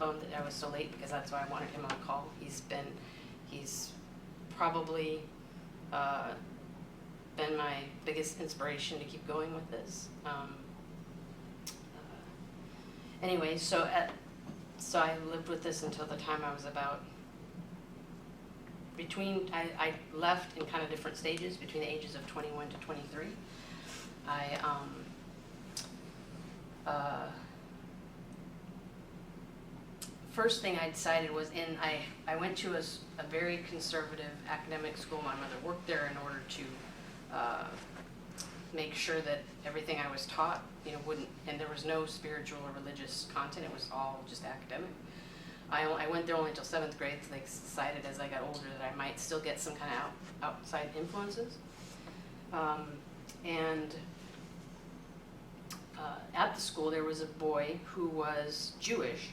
bummed that I was so late, because that's why I wanted him on call. He's probably been my biggest inspiration to keep going with this. Anyway, so I lived with this until the time I was about I left in kind of different stages between the ages of 21 to 23. First thing I decided was I went to a very conservative academic school. My mother worked there in order to make sure that everything I was taught, wouldn't, and there was no spiritual or religious content, it was all just academic. I went there only until 7th grade, so they decided as I got older that I might still get some kind of outside influences. At the school there was a boy who was Jewish,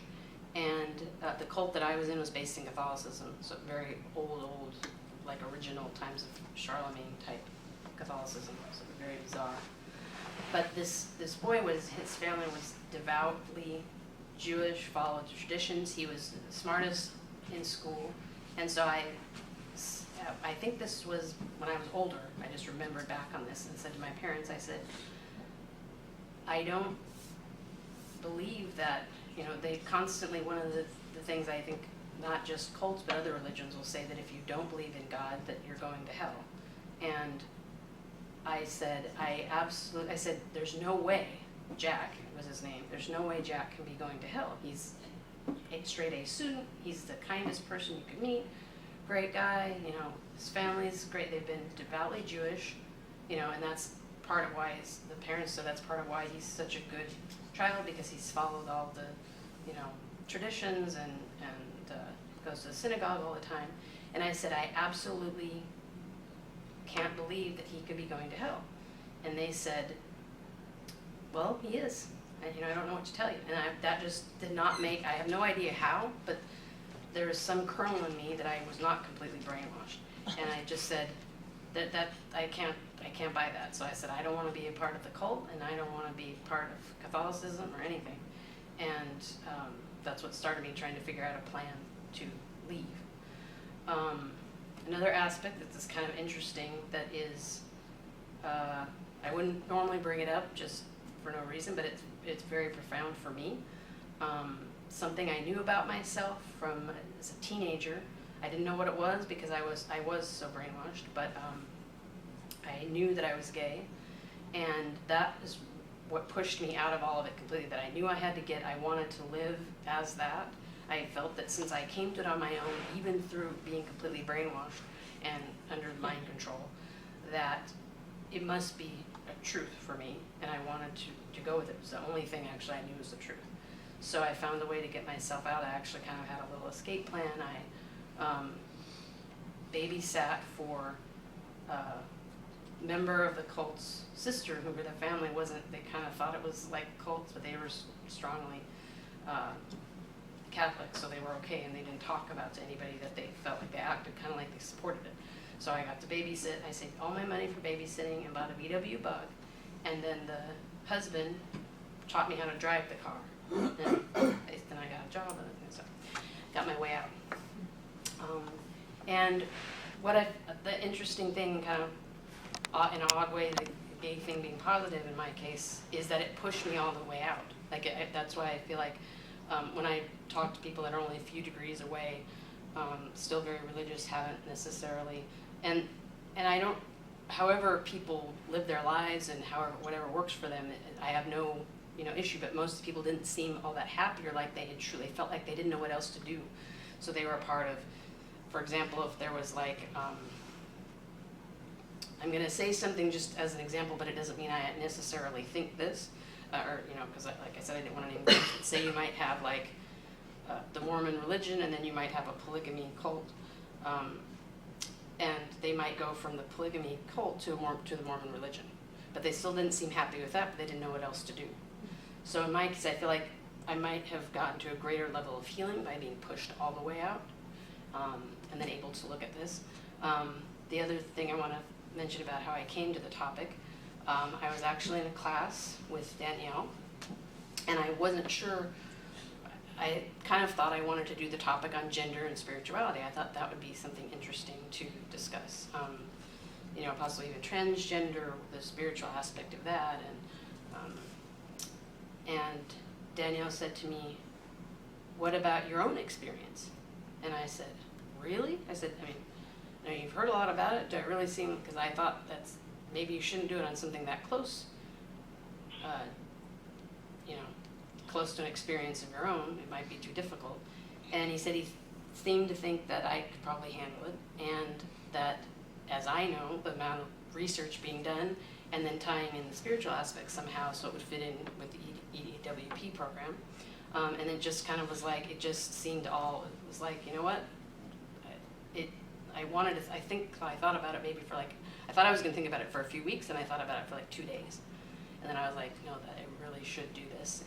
and the cult that I was in was based in Catholicism, so very old, like original times of Charlemagne type Catholicism, so very bizarre. But this boy his family was devoutly Jewish, followed the traditions. He was the smartest in school, and so I think this was when I was older. I just remembered back on this and said to my parents, I said, I don't believe that, they constantly, one of the things I think, not just cults, but other religions will say that if you don't believe in God, that you're going to hell. And I said, there's no way, Jack was his name, there's no way Jack can be going to hell. He's a straight A student, he's the kindest person you could meet, great guy, his family's great, they've been devoutly Jewish, and that's part of why the parents, so that's part of why he's such a good child, because he's followed all the, traditions and goes to the synagogue all the time. And I said, I absolutely can't believe that he could be going to hell. And they said, well, he is. And, I don't know what to tell you. And that just did not make, I have no idea how, but there is some kernel in me that I was not completely brainwashed. And I just said that I can't buy that. So I said, I don't want to be a part of the cult, and I don't want to be part of Catholicism or anything. And that's what started me trying to figure out a plan to leave. Another aspect that's kind of interesting that is, I wouldn't normally bring it up just for no reason, but it's very profound for me. Something I knew about myself from as a teenager. I didn't know what it was because I was so brainwashed, but I knew that I was gay, and that is what pushed me out of all of it completely, that I knew I wanted to live as that. I felt that since I came to it on my own, even through being completely brainwashed and under mind control, that it must be a truth for me, and I wanted to go with it. It was the only thing actually I knew was the truth. So I found a way to get myself out. I actually kind of had a little escape plan. I babysat for a member of the cult's sister, who the family wasn't, they kind of thought it was like cults, but they were strongly Catholic, so they were okay, and they didn't talk about to anybody that they felt like they acted kind of like they supported it. So I got to babysit. I saved all my money for babysitting and bought a VW Bug, and then the husband taught me how to drive the car. And then I got a job, and so got my way out. And the interesting thing, kind of in an odd way, the gay thing being positive in my case, is that it pushed me all the way out. Like that's why I feel like when I talk to people that are only a few degrees away, still very religious, haven't necessarily, and I don't, however people live their lives and however whatever works for them, I have no issue, but most people didn't seem all that happy, or like they felt like they didn't know what else to do. So they were a part of, for example, if there was like, I'm going to say something just as an example, but it doesn't mean I necessarily think this, because like I said, I didn't want to name names. Say you might have like the Mormon religion, and then you might have a polygamy cult, and they might go from the polygamy cult to the Mormon religion, but they still didn't seem happy with that, but they didn't know what else to do. So in my case, I feel like I might have gotten to a greater level of healing by being pushed all the way out, and then able to look at this. The other thing I want to mention about how I came to the topic, I was actually in a class with Danielle, and I wasn't sure, I kind of thought I wanted to do the topic on gender and spirituality. I thought that would be something interesting to discuss. Possibly even transgender, the spiritual aspect of that, and Danielle said to me, what about your own experience? And I said, really? I said, you've heard a lot about it. Do it really seem, because I thought that's, maybe you shouldn't do it on something that close, close to an experience of your own. It might be too difficult. And he said he seemed to think that I could probably handle it, and that, as I know, the amount of research being done and then tying in the spiritual aspects somehow so it would fit in with the EDWP program. And it just kind of was like, it just seemed all, it was like, you know what? I wanted to, I thought about it maybe for like, I thought I was going to think about it for a few weeks, and I thought about it for like 2 days. And then I was like, no, that I really should do this.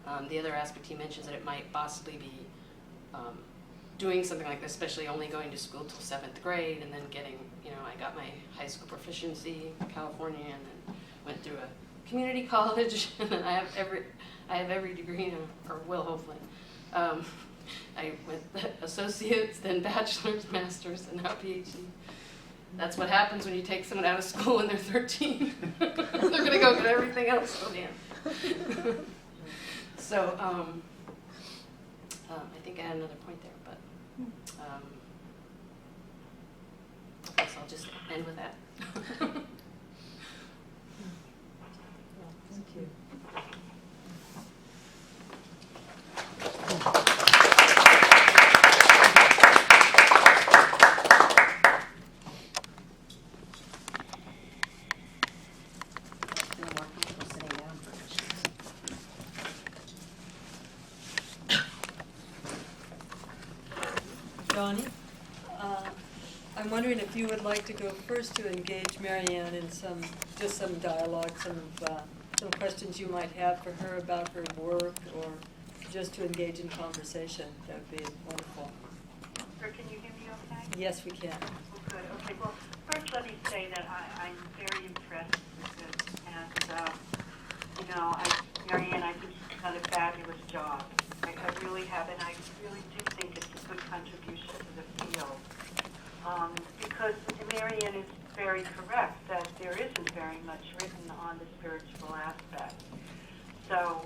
And the other aspect he mentions that it might possibly be doing something like this, especially only going to school till 7th grade, and then getting, I got my high school proficiency in California, and then went through a community college, and then I have every degree now, or will hopefully. I went associates, then bachelor's, master's, and now PhD. That's what happens when you take someone out of school when they're 13. They're going to go get everything else. Oh, damn. So, I think I had another point there, but I guess I'll just end with that. Thank you. Feel more comfortable sitting down for questions. Donnie, I'm wondering if you would like to go first to engage Marianne in some dialogue, some questions you might have for her about her work, or just to engage in conversation. That would be wonderful. Or can you hear me okay? Yes, we can. Oh, good. Okay. Well, first let me say that I'm very impressed with this. And, Marianne, I think you've done a fabulous job. I really have, and I really do think it's a good contribution to the field. Because Marianne is very correct that there isn't very much written on the spiritual aspect. So,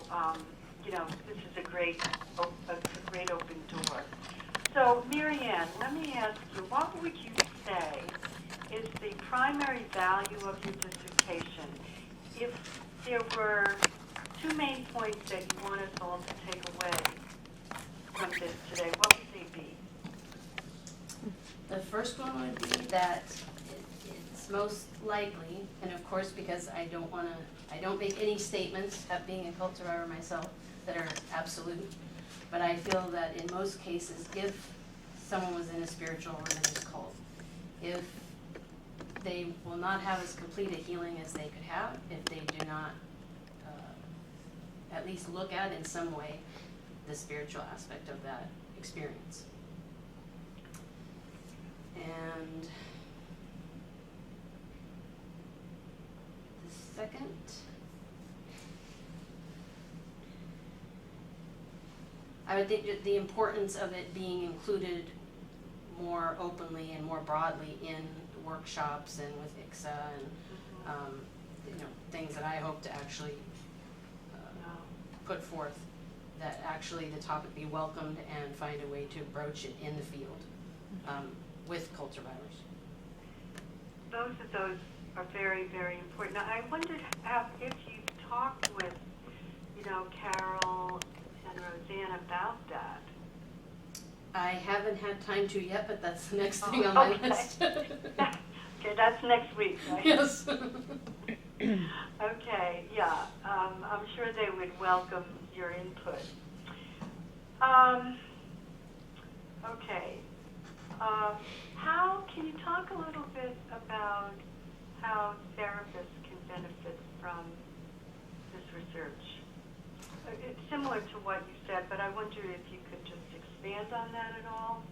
this is a great open door. So, Marianne, let me ask you, what would you say is the primary value of your dissertation? If there were 2 main points that you want us all to take away from this today, what would they be? The first one would be that it's most likely, and of course because I don't make any statements, being a cult survivor myself, that are absolute, but I feel that in most cases, if someone was in a spiritual or religious cult, if they will not have as complete a healing as they could have if they do not at least look at in some way the spiritual aspect of that experience. And the second, I would think that the importance of it being included more openly and more broadly in workshops and with ICSA and things that I hope to actually put forth, that actually the topic be welcomed and find a way to broach it in the field with cult survivors. Both of those are very, very important. Now, I wondered if you talked with, Carol and Roseanne about that. I haven't had time to yet, but that's the next thing on my list. Okay, that's next week, right? Yes. Okay, yeah. I'm sure they would welcome your input. Okay. Can you talk a little bit about how therapists can benefit from this research? It's similar to what you said, but I wonder if you could just expand on that at all.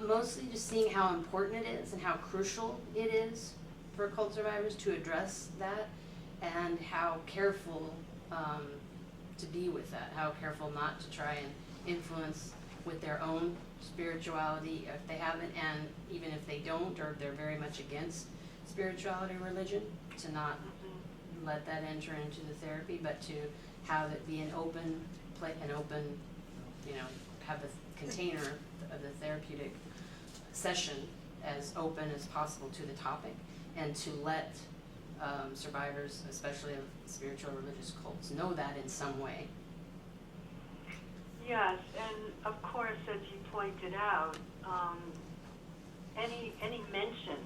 Mostly just seeing how important it is and how crucial it is for cult survivors to address that, and how careful to be with that, how careful not to try and influence with their own spirituality if they haven't, and even if they don't, or they're very much against spirituality or religion, to not let that enter into the therapy, but to have it be an open, have the container of the therapeutic session as open as possible to the topic, and to let survivors, especially of spiritual or religious cults, know that in some way. Yes, and of course, as you pointed out, any mention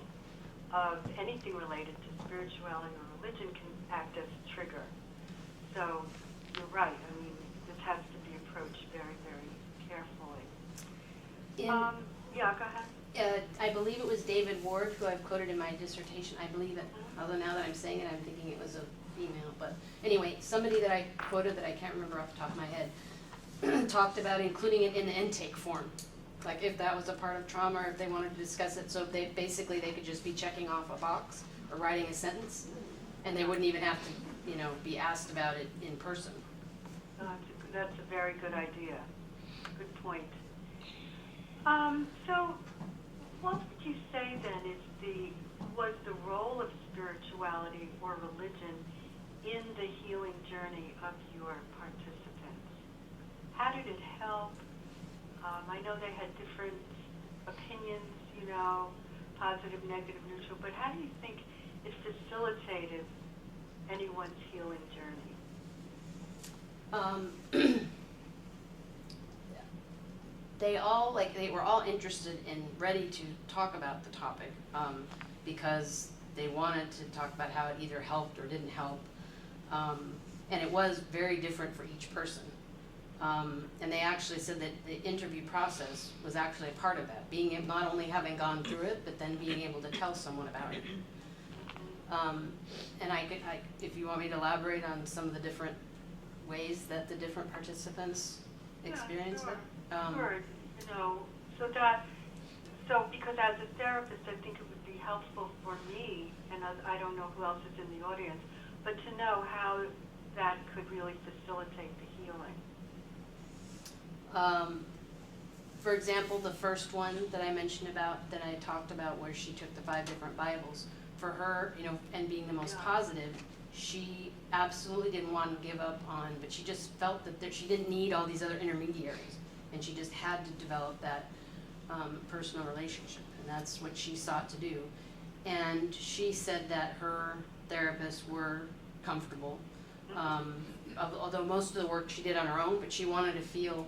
of anything related to spirituality or religion can act as a trigger. So you're right. I mean, this has to be approached very, very carefully. Yeah, go ahead. I believe it was David Ward, who I've quoted in my dissertation. I believe it, although now that I'm saying it, I'm thinking it was a female. But anyway, somebody that I quoted that I can't remember off the top of my head talked about including it in the intake form. Like if that was a part of trauma, or if they wanted to discuss it, so they could just be checking off a box or writing a sentence, and they wouldn't even have to, be asked about it in person. That's a very good idea. Good point. So, what would you say then was the role of spirituality or religion in the healing journey of your participants? How did it help? I know they had different opinions, positive, negative, neutral, but how do you think it facilitated anyone's healing journey? They were all interested and ready to talk about the topic, because they wanted to talk about how it either helped or didn't help. And it was very different for each person. And they actually said that the interview process was actually a part of that, not only having gone through it, but then being able to tell someone about it. And if you want me to elaborate on some of the different ways that the different participants experienced it. Sure. So because as a therapist, I think it would be helpful for me, and I don't know who else is in the audience, but to know how that could really facilitate the healing. For example, the first one that I mentioned about, that I talked about, where she took the 5 different Bibles, for her, and being the most positive, she absolutely didn't want to give up on, but she just felt that she didn't need all these other intermediaries, and she just had to develop that personal relationship, and that's what she sought to do. And she said that her therapists were comfortable, although most of the work she did on her own, but she wanted to feel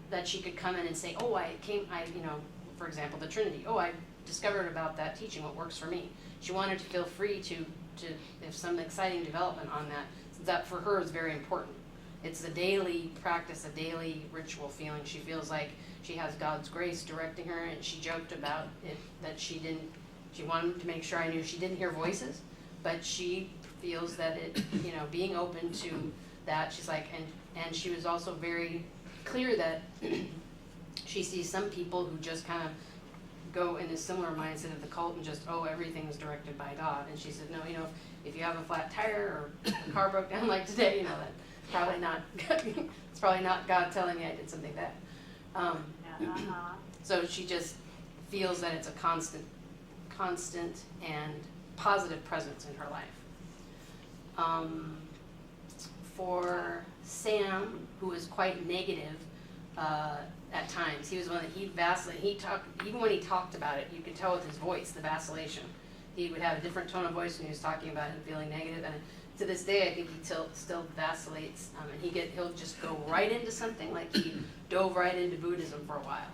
that she could come in and say, for example, the Trinity, I discovered about that teaching, what works for me. She wanted to feel free to if some exciting development on that. That for her is very important. It's a daily practice, a daily ritual feeling. She feels like she has God's grace directing her, and she joked about it, that she wanted to make sure I knew she didn't hear voices, but she feels that it, being open to that, she's like, and she was also very clear that she sees some people who just kind of go in a similar mindset of the cult and just, everything's directed by God. And she said, no, if you have a flat tire or a car broke down like today, that's probably not, it's probably not God telling you I did something bad. So she just feels that it's a constant and positive presence in her life. For Sam, who is quite negative at times, he was one that he'd vacillate. Even when he talked about it, you could tell with his voice the vacillation. He would have a different tone of voice when he was talking about him feeling negative, and to this day, I think he still vacillates, and he'll just go right into something, like he dove right into Buddhism for a while.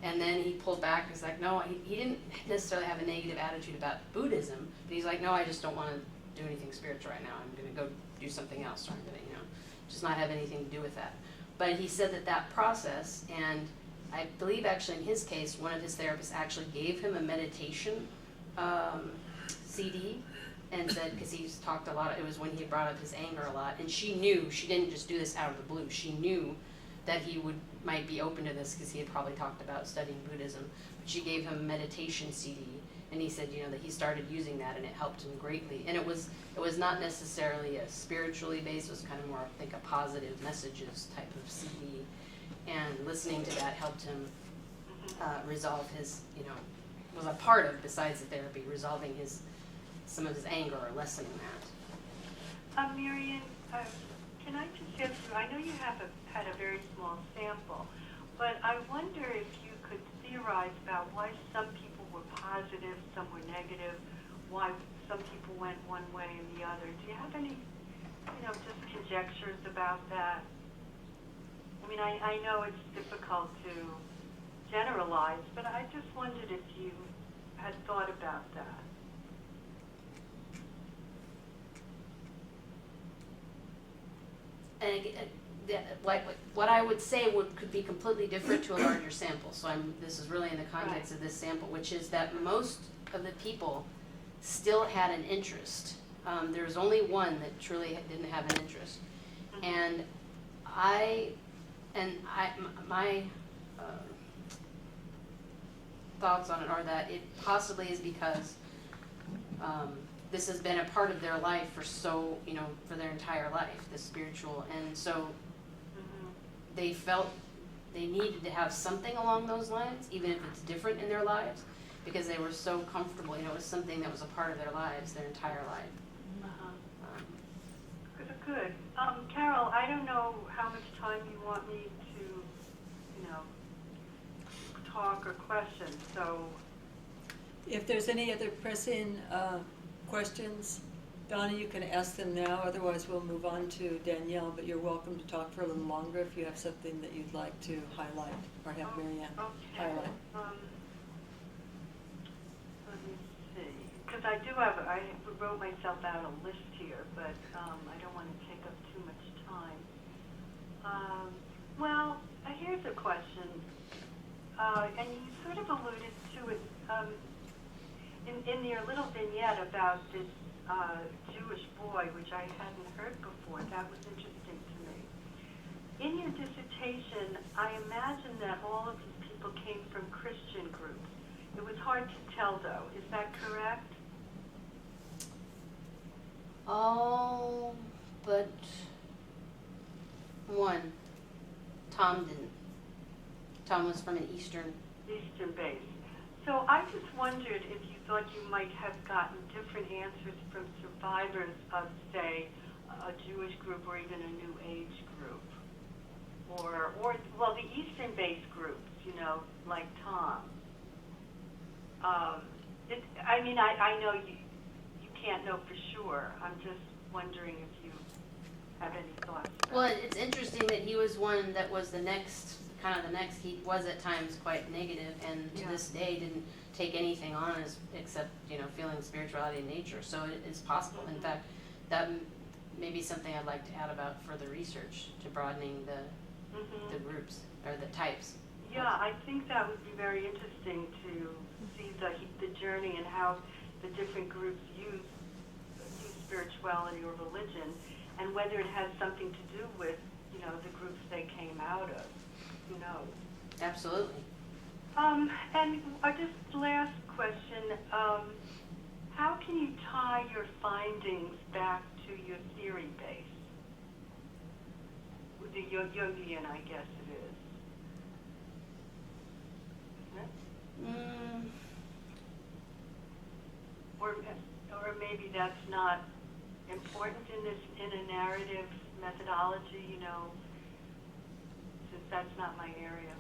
And then he pulled back, he's like, no, he didn't necessarily have a negative attitude about Buddhism, but he's like, no, I just don't want to do anything spiritual right now. I'm going to go do something else, or I'm going to, just not have anything to do with that. But he said that process, and I believe actually in his case, one of his therapists actually gave him a meditation CD, and said, because he's talked a lot, it was when he brought up his anger a lot, and she knew, she didn't just do this out of the blue, she knew that he might be open to this, because he had probably talked about studying Buddhism. But she gave him a meditation CD, and he said, that he started using that, and it helped him greatly. And it was not necessarily a spiritually based, it was kind of more, I think, a positive messages type of CD. And listening to that helped him resolve his, was a part of, besides the therapy, resolving some of his anger or lessening that. Marian, can I just ask you, I know you had a very small sample, but I wonder if you could theorize about why some people were positive, some were negative, why some people went one way and the other. Do you have any, just conjectures about that? I mean, I know it's difficult to generalize, but I just wondered if you had thought about that. and what I would say could be completely different to a larger sample. So this is really in the context of this sample, which is that most of the people still had an interest. There was only one that truly didn't have an interest, and my thoughts on it are that it possibly is because this has been a part of their life for their entire life, this spiritual, and so they felt they needed to have something along those lines, even if it's different in their lives, because they were so comfortable. It was something that was a part of their lives, their entire life. Good. Carol, I don't know how much time you want me to, talk or question, so. If there's any other pressing questions, Donna, you can ask them now, otherwise we'll move on to Danielle, but you're welcome to talk for a little longer if you have something that you'd like to highlight, or have Marianne highlight. Let me see, because I wrote myself out a list here, but I don't want to take up too much time. Well, here's a question, and you sort of alluded to it in your little vignette about this Jewish boy, which I hadn't heard before. That was interesting to me. In your dissertation, I imagine that all of these people came from Christian groups. It was hard to tell, though. Is that correct? All but one. Tom didn't. Tom was from an Eastern base. So I just wondered if you thought you might have gotten different answers from survivors of, say, a Jewish group or even a New Age group, or the Eastern-based groups, like Tom. I know you can't know for sure. I'm just wondering if you have any thoughts. Well, it's interesting that he was one that was the next. He was at times quite negative, and to this day didn't take anything on except feeling spirituality in nature. So it is possible. In fact, that may be something I'd like to add about further research to broadening the groups or the types. Yeah, I think that would be very interesting to see the journey and how the different groups use spirituality or religion, and whether it has something to do with the groups they came out of. Who knows? Absolutely. And just last question, how can you tie your findings back to your theory base? With the Jungian, I guess it is. Isn't it? Or maybe that's not important in a narrative methodology, since that's not my area.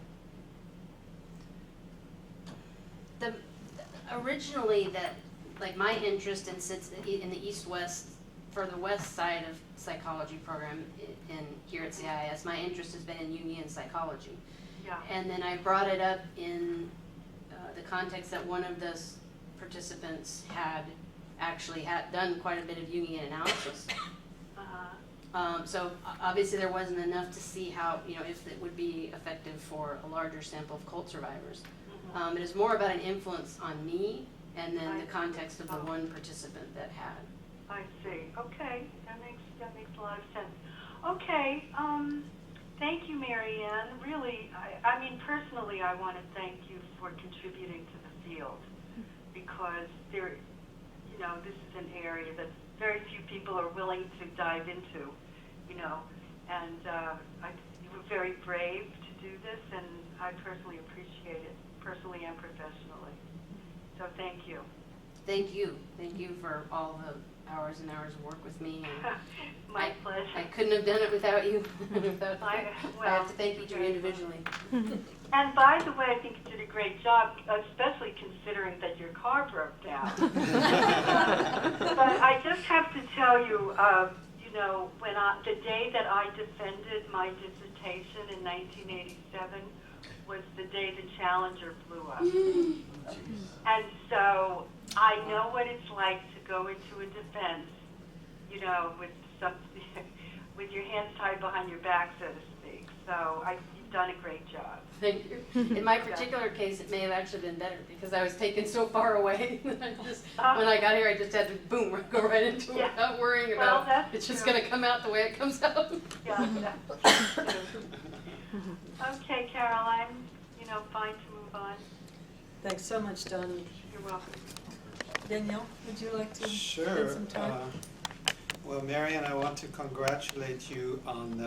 Originally, my interest sits in the East-West, for the West side of psychology program here at CIS. My interest has been in Jungian psychology. Yeah. And then I brought it up in the context that one of the participants had done quite a bit of Jungian analysis. So obviously there wasn't enough to see how, if it would be effective for a larger sample of cult survivors. It is more about an influence on me, and then the context of the one participant that had. I see. Okay, that makes a lot of sense. Okay, thank you, Marianne. Really, personally, I want to thank you for contributing to the field, because this is an area that very few people are willing to dive into, and you were very brave to do this, and I personally appreciate it, personally and professionally. So thank you. Thank you. Thank you for all the hours and hours of work with me. And My pleasure. I couldn't have done it without you. I have to thank each of you individually. And by the way, I think you did a great job, especially considering that your car broke down. But I just have to tell you, when the day that I defended my dissertation in 1987 was the day the Challenger blew up. And so I know what it's like to go into a defense, with something, with your hands tied behind your back, so to speak. So you've done a great job. Thank you. In my particular case, it may have actually been better because I was taken so far away that I just, when I got here, I just had to boom, go right into it Yeah. without worrying Well, about that's it's just true. going to come out the way it comes out. Yeah, that's true. Okay, Caroline, fine to move on. Thanks so much, Donnie. You're welcome. Danielle, would you like to Sure. spend some time? Well, Marian, I want to congratulate you on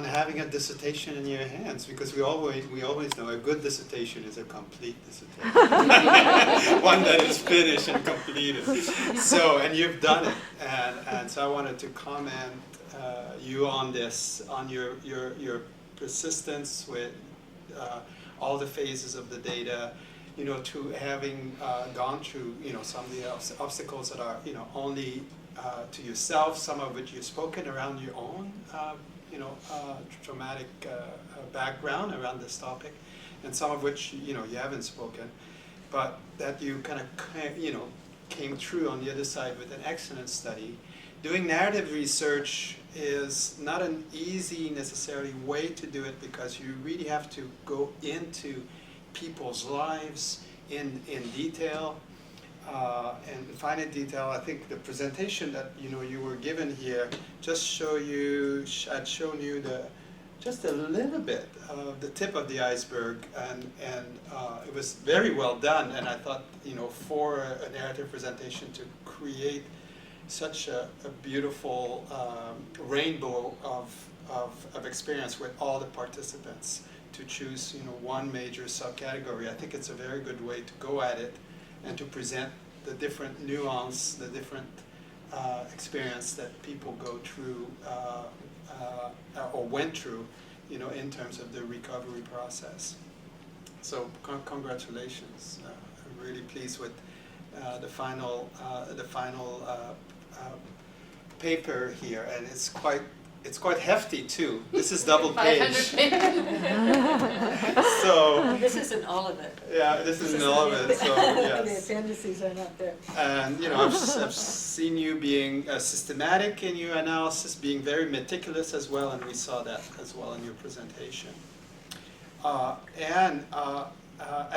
having a dissertation in your hands, because we always know a good dissertation is a complete dissertation, one that is finished and completed. So, and you've done it, and so I wanted to comment you on this, on your persistence with all the phases of the data, to having gone through, some of the obstacles that are, only to yourself, some of which you've spoken around your own, traumatic background around this topic, and some of which, you haven't spoken, but that you kind of, came through on the other side with an excellent study. Doing narrative research is not an easy necessarily way to do it, because you really have to go into people's lives in detail, and fine detail. I think the presentation that you were given here just I'd shown you just a little bit of the tip of the iceberg, and it was very well done. And I thought, for a narrative presentation to create such a beautiful rainbow of experience with all the participants, to choose one major subcategory, I think it's a very good way to go at it, and to present the different nuance, the different experience that people go through or went through, in terms of the recovery process. So congratulations! I'm really pleased with the final paper here, and it's quite hefty too. This is double 500 page. pages. So This isn't all of it. yeah, this isn't all of it. So yes. The appendices are not there. And I've seen you being systematic in your analysis, being very meticulous as well, and we saw that as well in your presentation. At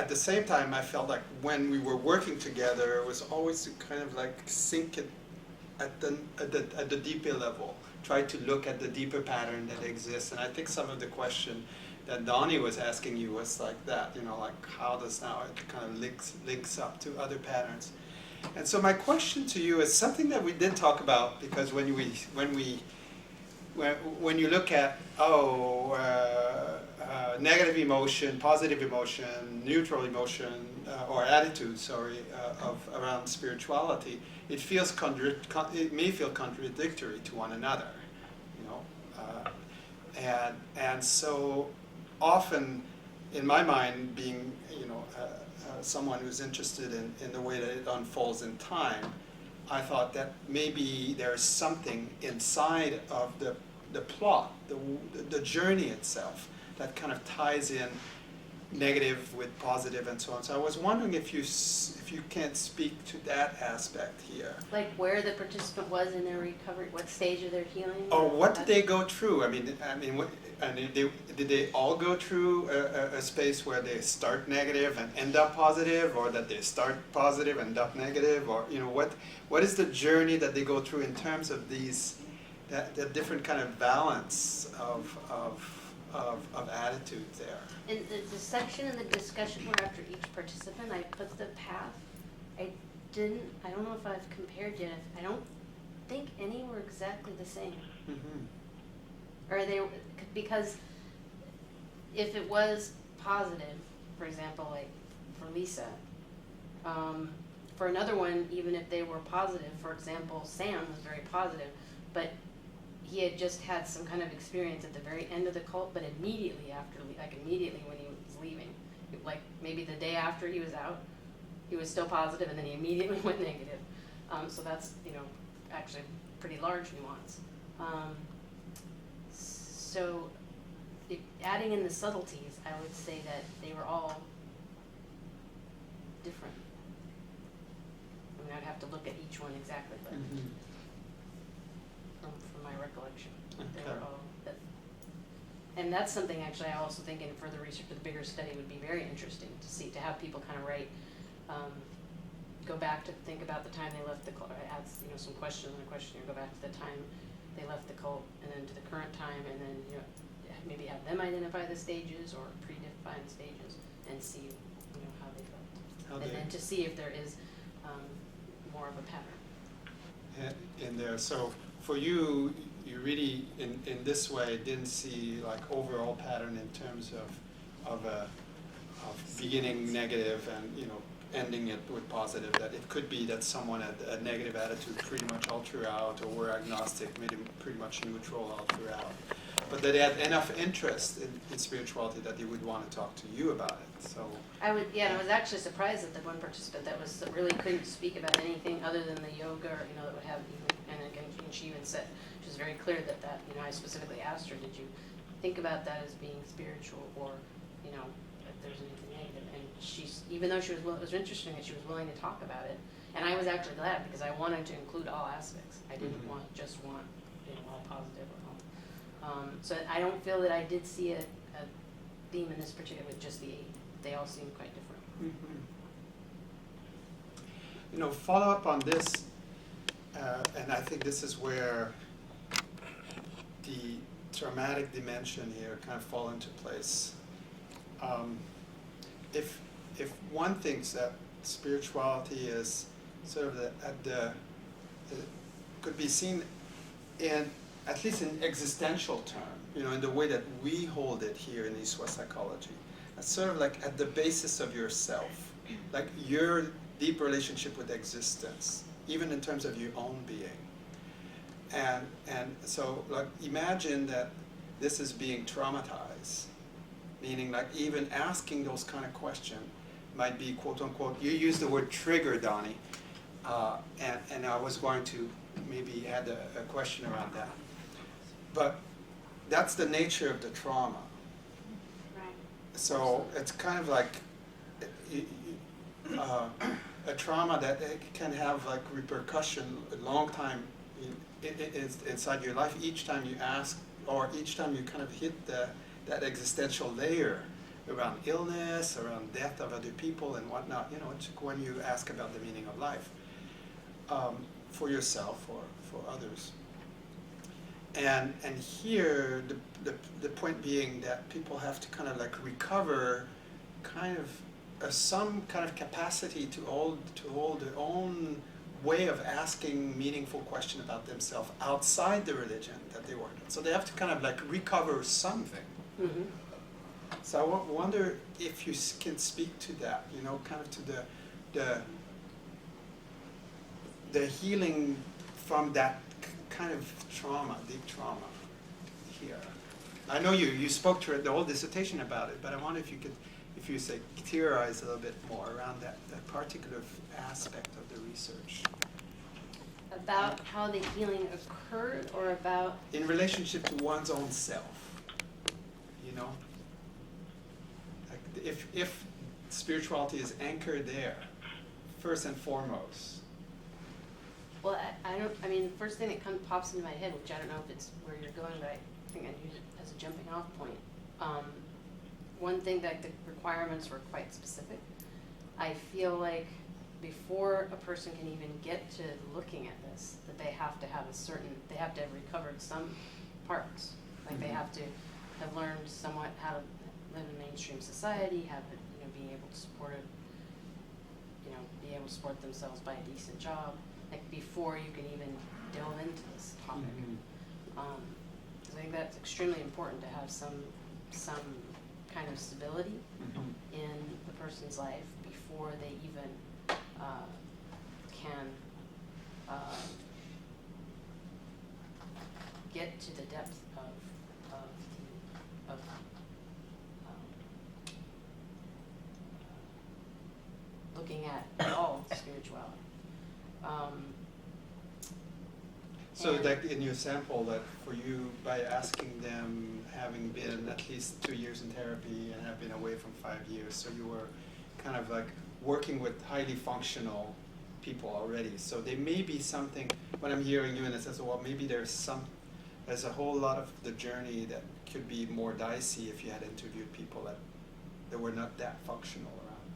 the same time, I felt like when we were working together, it was always to kind of like sink it at the deeper level, try to look at the deeper pattern that exists. And I think some of the question that Donnie was asking you was like that, like how does now it kind of links up to other patterns. And so my question to you is something that we did talk about, because when you look at negative emotion, positive emotion, neutral emotion, or attitude, around spirituality, it may feel contradictory to one another, and so often, in my mind, being someone who's interested in the way that it unfolds in time, I thought that maybe there's something inside of the plot, the journey itself, that kind of ties in negative with positive and so on. So I was wondering if you can't speak to that aspect here. Like where the participant was in their recovery, what stage of their healing? Or what did they go through? Did they all go through a space where they start negative and end up positive, or that they start positive and end up negative, or what is the journey that they go through in terms of that different kind of balance of attitude there? In the section in the discussion where after each participant I put the path, I don't know if I've compared yet. I don't think any were exactly the same. Mm-hmm. Or because if it was positive, for example, like for Lisa, for another one, even if they were positive, for example, Sam was very positive, but he had just had some kind of experience at the very end of the cult, but immediately when he was leaving, like maybe the day after he was out, he was still positive, and then he immediately went negative. So that's actually a pretty large nuance. So adding in the subtleties, I would say that they were all different. I'd have to look at each one exactly, but. Mm-hmm. from my recollection. They Okay. were all that. And that's something actually I also think in further research with the bigger study would be very interesting to see, to have people kind of write, go back to think about the time they left the cult, or add, some questions in the questionnaire, go back to the time they left the cult, and then to the current time, and then, maybe have them identify the stages or predefined stages, and see, how they felt. And then to see if there is more of a pattern. in there. So for you, you really in this way didn't see like overall pattern in terms of beginning negative and ending it with positive. That it could be that someone had a negative attitude pretty much all throughout, or were agnostic, maybe pretty much neutral all throughout. But that they had enough interest in spirituality that they would want to talk to you about it. So I was actually surprised that the one participant that really couldn't speak about anything other than the yoga, or, that would have, and again, she even said, she was very clear that, I specifically asked her, did you think about that as being spiritual, or, if there's anything negative? And even though it was interesting that she was willing to talk about it, and I was actually glad, because I wanted to include all aspects. I didn't want all positive or all. So I don't feel that I did see a theme in this particular with just the 8. They all seem quite different. Follow up on this, and I think this is where the traumatic dimension here kind of fall into place. If one thinks that spirituality is sort of could be seen in at least in existential term, in the way that we hold it here in East-West psychology, that's sort of like at the basis of yourself, like your deep relationship with existence, even in terms of your own being. And so like imagine that this is being traumatized, meaning like even asking those kind of questions might be quote unquote, you use the word trigger, Donnie, and I was going to maybe add a question around that. But that's the nature of the trauma. Right. So it's kind of like a trauma that can have like repercussion a long time inside your life. Each time you ask, or each time you kind of hit that existential layer around illness, around death of other people and whatnot, it's when you ask about the meaning of life for yourself or for others. And here the point being that people have to kind of like recover kind of some kind of capacity to hold their own way of asking meaningful question about themselves outside the religion that they were in. So they have to kind of like recover something. Mm-hmm. So I wonder if you can speak to that, kind of to the healing from that kind of trauma, deep trauma here. I know you spoke to the whole dissertation about it, but I wonder if you say theorize a little bit more around that particular aspect of the research. About how the healing occurred, or about In relationship to one's own self, like if spirituality is anchored there, first and foremost. Well, I mean, the first thing that pops into my head, which I don't know if it's where you're going, but I think I'd use it as a jumping off point. One thing that the requirements were quite specific. I feel like before a person can even get to looking at this, that they have to have they have to have recovered some parts. Like they have to have learned somewhat how to live in mainstream society, have being able to support be able to support themselves by a decent job. Like before you can even delve into this topic. Mm-hmm. I think that's extremely important to have some kind of stability in the person's life before they even can get to the depth of looking at all spirituality. So that in your sample, that for you, by asking them, having been at least 2 years in therapy and have been away from 5 years, so you were kind of like working with highly functional people already. So there may be something, when I'm hearing you in a sense, well, maybe there's a whole lot of the journey that could be more dicey if you had interviewed people that were not that functional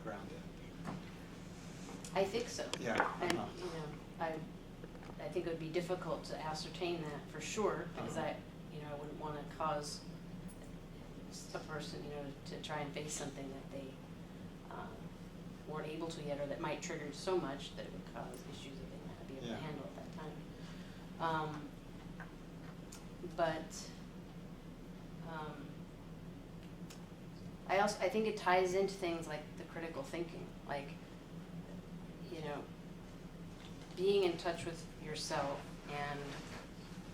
around it. I think so. Yeah. And, Uh-huh. you know, I think it would be difficult to ascertain that for sure, because Uh-huh. I wouldn't want to cause a person, to try and face something that they weren't able to yet, or that might trigger so much that it would cause issues that they might not be able to handle at that time. I think it ties into things like the critical thinking, like, being in touch with yourself and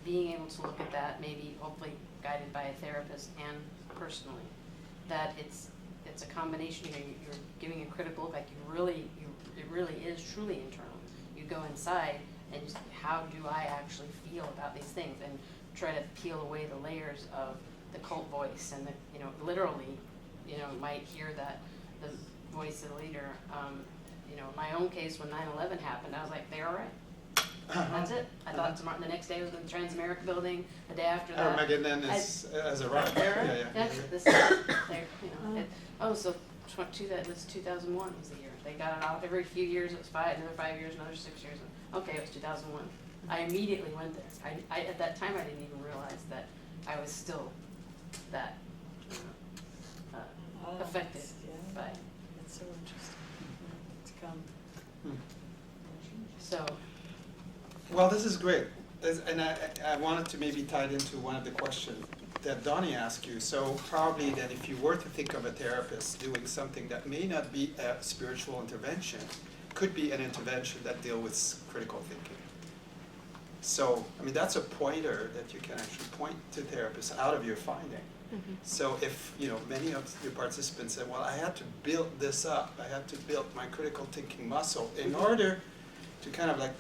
being able to look at that, maybe hopefully guided by a therapist and personally, that it's a combination. You're giving a critical, like it really is truly internal. You go inside and just, how do I actually feel about these things, and try to peel away the layers of the cult voice and literally, might hear that the voice of the leader. In my own case, when 9/11 happened, I was like, they're all right. That's it. I thought tomorrow, the next day was in the Trans-America building. The day after that, Armageddon is as a rock. Yeah. This is there. So that was 2001 was the year. They got it off every few years. It was another 5 years, another 6 years. Okay, it was 2001. I immediately went there. I at that time I didn't even realize that I was still that affected by. That's so interesting to come. So. Well, this is great. And I wanted to maybe tie it into one of the questions that Donnie asked you. So probably that if you were to think of a therapist doing something that may not be a spiritual intervention, could be an intervention that deals with critical thinking. So, that's a pointer that you can actually point to therapists out of your finding. Mm-hmm. So if, many of your participants said, well, I had to build this up. I had to build my critical thinking muscle in order to kind of like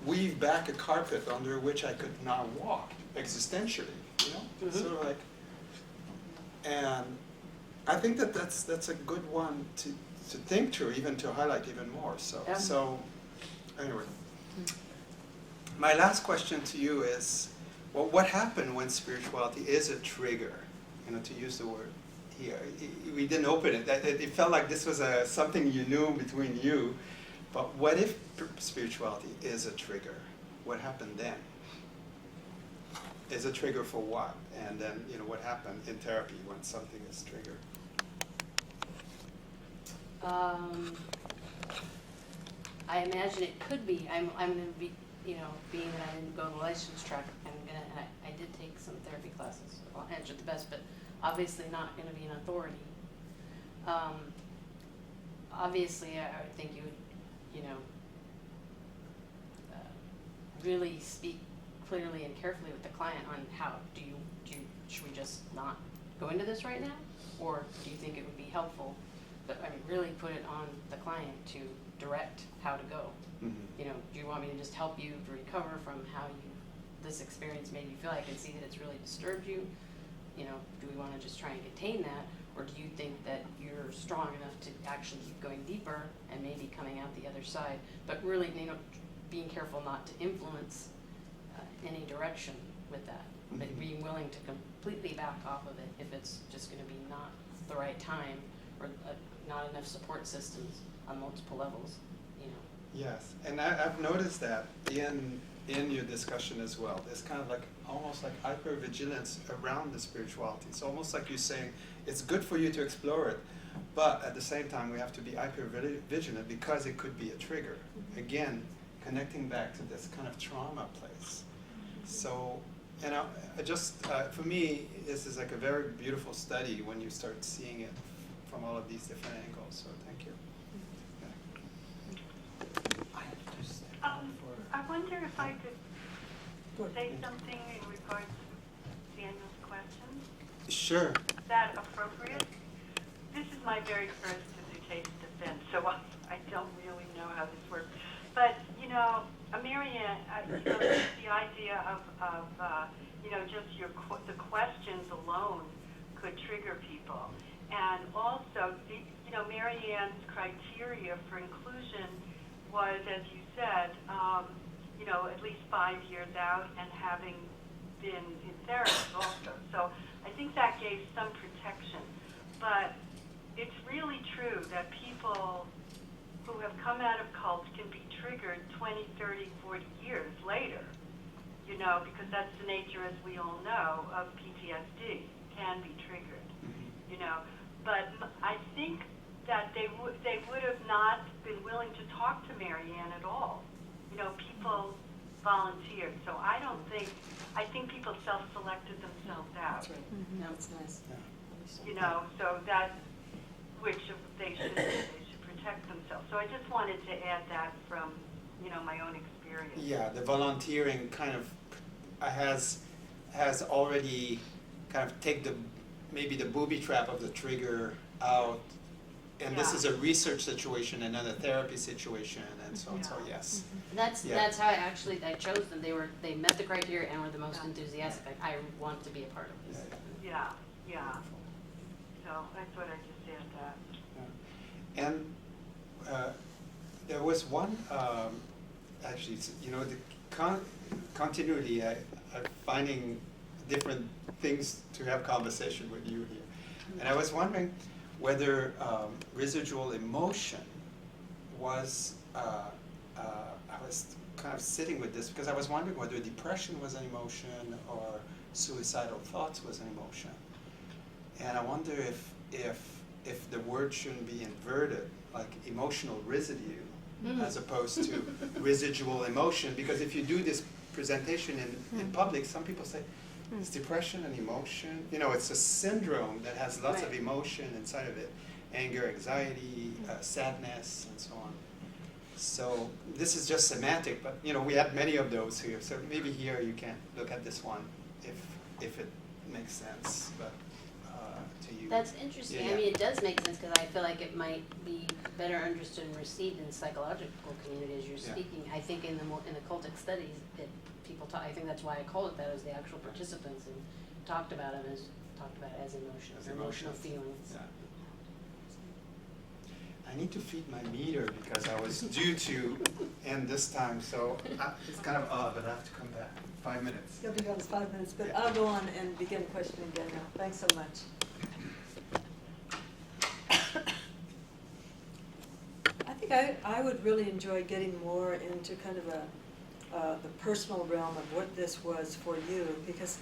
weave back a carpet under which I could now walk existentially, Mm-hmm. sort of like. And I think that's a good one to think through, even to highlight even more. So Yeah. so anyway, my last question to you is, well, what happened when spirituality is a trigger? To use the word here, we didn't open it. It felt like this was something you knew between you. But what if spirituality is a trigger? What happened then? Is a trigger for what? And then, what happened in therapy when something is triggered? I imagine it could be. I'm going to be, being that I didn't go the license track, I did take some therapy classes. I'll answer the best, but obviously not going to be an authority. Obviously, I would think you would, really speak clearly and carefully with the client on how should we just not go into this right now, or do you think it would be helpful? But really put it on the client to direct how to go. Mm-hmm. Do you want me to just help you to recover from how this experience made you feel? I can see that it's really disturbed you. Do we want to just try and contain that, or do you think that you're strong enough to actually keep going deeper and maybe coming out the other side? But really, being careful not to influence any direction with that, Mm-hmm. but being willing to completely back off of it if it's just going to be not the right time, or not enough support systems on multiple levels. Yes, and I've noticed that in your discussion as well. There's kind of like almost like hypervigilance around the spirituality. It's almost like you're saying it's good for you to explore it, but at the same time we have to be hypervigilant because it could be a trigger. Again, connecting back to this kind of trauma place. So, I just for me, this is like a very beautiful study when you start seeing it from all of these different angles. So thank you. I wonder if I could say something in regards to Daniel's question. Sure. Is that appropriate? This is my very first dissertation defense, so I don't really know how this works. But, Marianne, the idea of just the questions alone could trigger people. And also, Marianne's criteria for inclusion was, as you said, at least 5 years out and having been in therapy also. So I think that gave some protection. But it's really true that people who have come out of cults can be triggered 20, 30, 40 years later, because that's the nature, as we all know, of PTSD, can be triggered, But I think that they would have not been willing to talk to Marianne at all. People volunteered, so I think people self-selected themselves out. That's right. Yeah. That's nice. So that, which they should protect themselves. So I just wanted to add that from, my own experience. Yeah, the volunteering kind of has already kind of maybe the booby trap of the trigger out. And this Yeah. is a research situation and not a therapy situation, and so on. So Yeah. yes. That's Yeah. that's how I chose them. They met the criteria and were the most enthusiastic. Like, I want to be a part of this. Yeah. So I thought I'd just add that. Yeah. And there was one, actually, the continuity. I'm finding different things to have conversation with you here, and I was wondering whether residual emotion was. I was kind of sitting with this because I was wondering whether depression was an emotion or suicidal thoughts was an emotion, and I wonder if the word shouldn't be inverted, like emotional residue, as opposed to residual emotion. Because if you do this presentation in public, some people say, is depression an emotion? It's a syndrome that has lots of Right. emotion inside of it. Anger, anxiety, sadness, and so on. So this is just semantic, but we have many of those here. So maybe here you can look at this one if it makes sense, but to you. That's interesting. Yeah. I mean, it does make sense because I feel like it might be better understood and received in the psychological community as you're Yeah. speaking. I think in the cultic studies, people talk. I think that's why I called it that, as the actual participants and talked about it as emotions, As emotional emotions. feelings. Yeah. I need to feed my meter because I was due to end this time, so it's kind of odd, but I have to come back. 5 minutes. You'll be gone 5 minutes, but Yeah. I'll go on and begin questioning again now. Thanks so much. I think I would really enjoy getting more into kind of the personal realm of what this was for you, because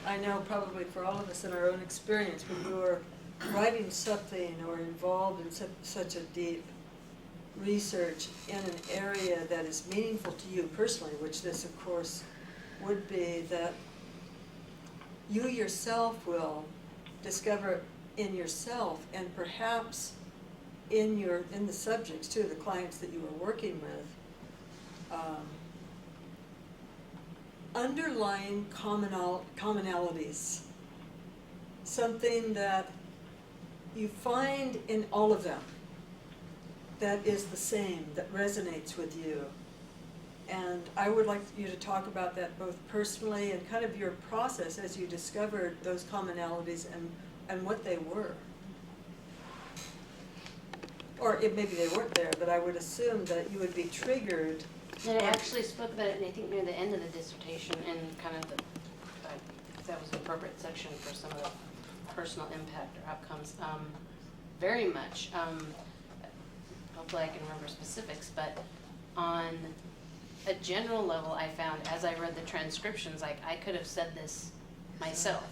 I know probably for all of us in our own experience, when you're writing something or involved in such a deep research in an area that is meaningful to you personally, which this of course would be, that you yourself will discover in yourself and perhaps in the subjects too, the clients that you were working with, underlying commonalities, something that you find in all of them that is the same, that resonates with you. And I would like you to talk about that both personally and kind of your process as you discovered those commonalities and what they were. Or maybe they weren't there, but I would assume that you would be triggered. And I actually spoke about it, I think near the end of the dissertation, and kind of if that was an appropriate section for some of the personal impact or outcomes. Very much. Hopefully I can remember specifics, but on a general level, I found as I read the transcriptions, like I could have said this myself,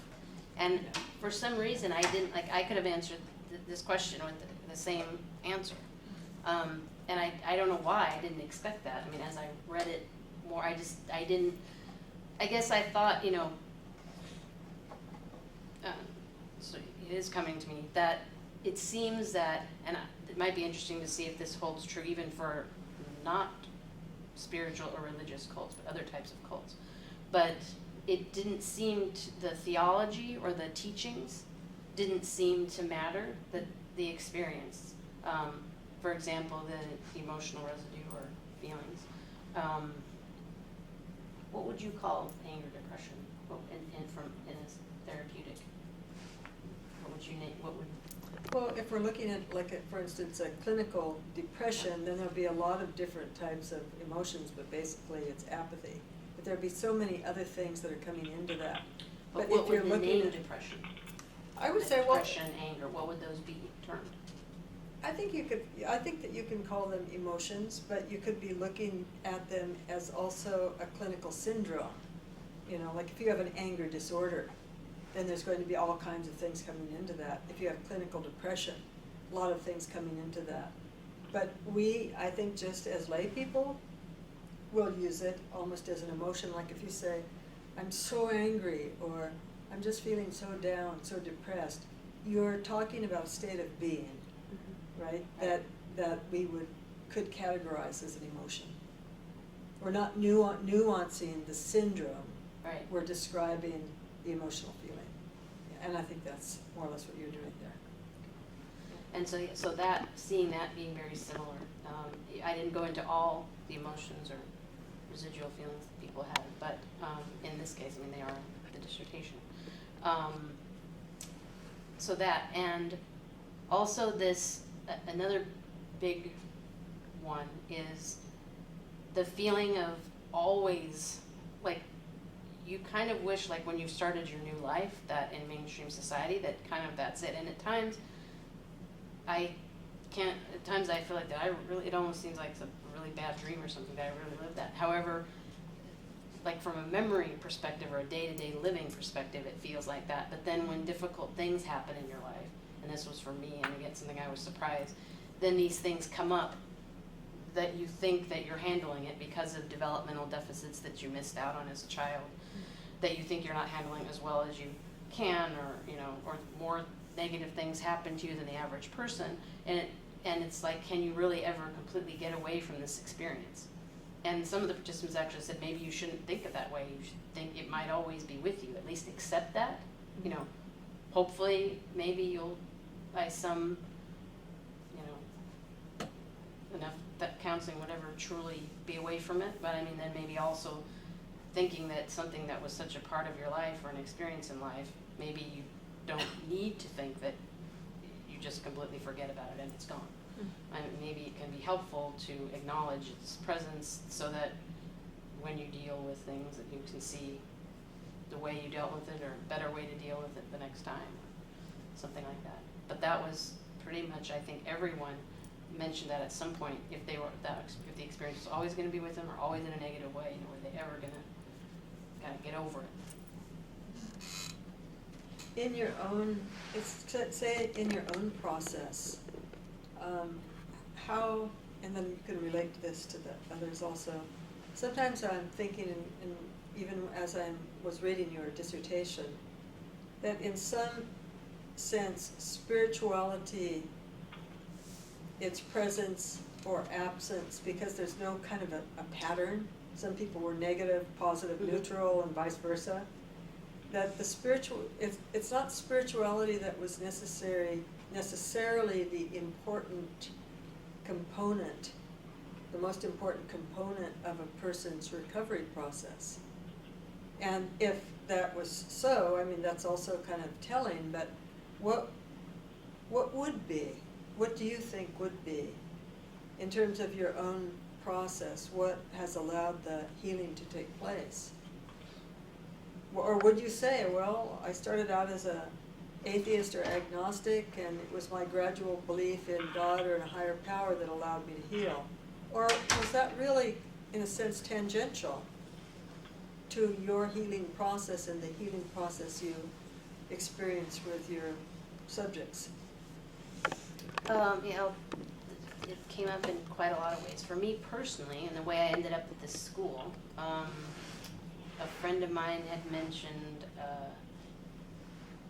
and for some reason I didn't. Like I could have answered this question with the same answer, and I don't know why I didn't expect that. I mean, as I read it more, I didn't. I guess I thought, so it is coming to me that it seems that, and it might be interesting to see if this holds true even for not spiritual or religious cults, but other types of cults. But it didn't seem the theology or the teachings didn't seem to matter, the experience. For example, the emotional residue or feelings. What would you call anger, depression? In a therapeutic? What would you name? Well, if we're looking at, for instance, a clinical depression, then there'll be a lot of different types of emotions, but basically it's apathy. But there'll be so many other things that are coming into that. But if what you're would the looking name at depression? I would say, well, Depression, anger, what would those be termed? I think that you can call them emotions, but you could be looking at them as also a clinical syndrome. You know, like if you have an anger disorder, then there's going to be all kinds of things coming into that. If you have clinical depression, a lot of things coming into that. But I think just as lay people, will use it almost as an emotion. Like if you say, I'm so angry, or I'm just feeling so down, so depressed, you're talking about a state of being, right? That we could categorize as an emotion. We're not nuancing the syndrome. Right. We're describing the emotional feeling. And I think that's more or less what you're doing there. And so that, seeing that being very similar, I didn't go into all the emotions or residual feelings that people have, but in this case, I mean, they are the dissertation. So that, and also this, another big one is the feeling of always, like, you kind of wish, like, when you started your new life, that in mainstream society, that kind of that's it. And at times, I feel like that it almost seems like it's a really bad dream or something that I really lived that. However, like from a memory perspective or a day-to-day living perspective, it feels like that. But then when difficult things happen in your life, and this was for me, and again, something I was surprised, then these things come up that you think that you're handling it because of developmental deficits that you missed out on as a child, that you think you're not handling as well as you can, or more negative things happen to you than the average person, and it's like, can you really ever completely get away from this experience? And some of the participants actually said, maybe you shouldn't think of that way. You should think it might always be with you. At least accept that. Hopefully, maybe you'll, by some, enough that counseling, whatever, truly be away from it. But I mean, then maybe also thinking that something that was such a part of your life or an experience in life, maybe you don't need to think that you just completely forget about it and it's gone. I mean, maybe it can be helpful to acknowledge its presence so that when you deal with things that you can see the way you dealt with it or a better way to deal with it the next time, something like that. But that was pretty much, I think everyone mentioned that at some point, if the experience was always going to be with them or always in a negative way, were they ever going to kind of get over it? In your own, say in your own process, how, and then you can relate this to the others also. Sometimes I'm thinking, and even as I was reading your dissertation, that in some sense, spirituality, its presence or absence, because there's no kind of a pattern. Some people were negative, positive, neutral, and vice versa. That the it's not spirituality that was necessarily the important component, the most important component of a person's recovery process. And if that was so, I mean, that's also kind of telling, but what would be? What do you think would be, in terms of your own process, what has allowed the healing to take place? Or would you say, well, I started out as an atheist or agnostic, and it was my gradual belief in God or in a higher power that allowed me to heal? Or was that really, in a sense, tangential to your healing process and the healing process you experience with your subjects? It came up in quite a lot of ways. For me personally, and the way I ended up at this school, a friend of mine had mentioned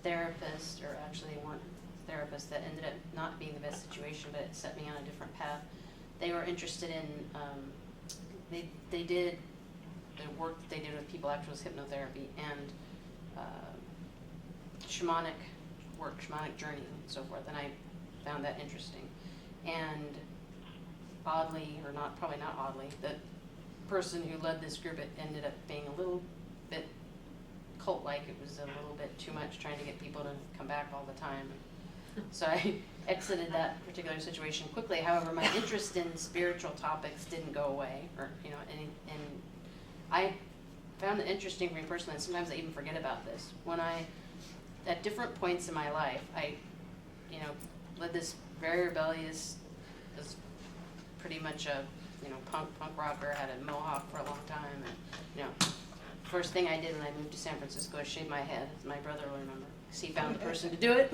therapists, or actually they weren't therapists, that ended up not being the best situation, but it set me on a different path. They were interested in, they did, the work that they did with people actually was hypnotherapy and shamanic work, shamanic journey and so forth, and I found that interesting. And oddly, or not, probably not oddly, the person who led this group, it ended up being a little bit cult-like. It was a little bit too much, trying to get people to come back all the time. So I exited that particular situation quickly. However, my interest in spiritual topics didn't go away, or and I found it interesting for me personally, and sometimes I even forget about this. When at different points in my life, I, led this very rebellious, was pretty much a, punk rocker, had a mohawk for a long time, and, first thing I did when I moved to San Francisco, I shaved my head, as my brother will remember, because he found the person to do it.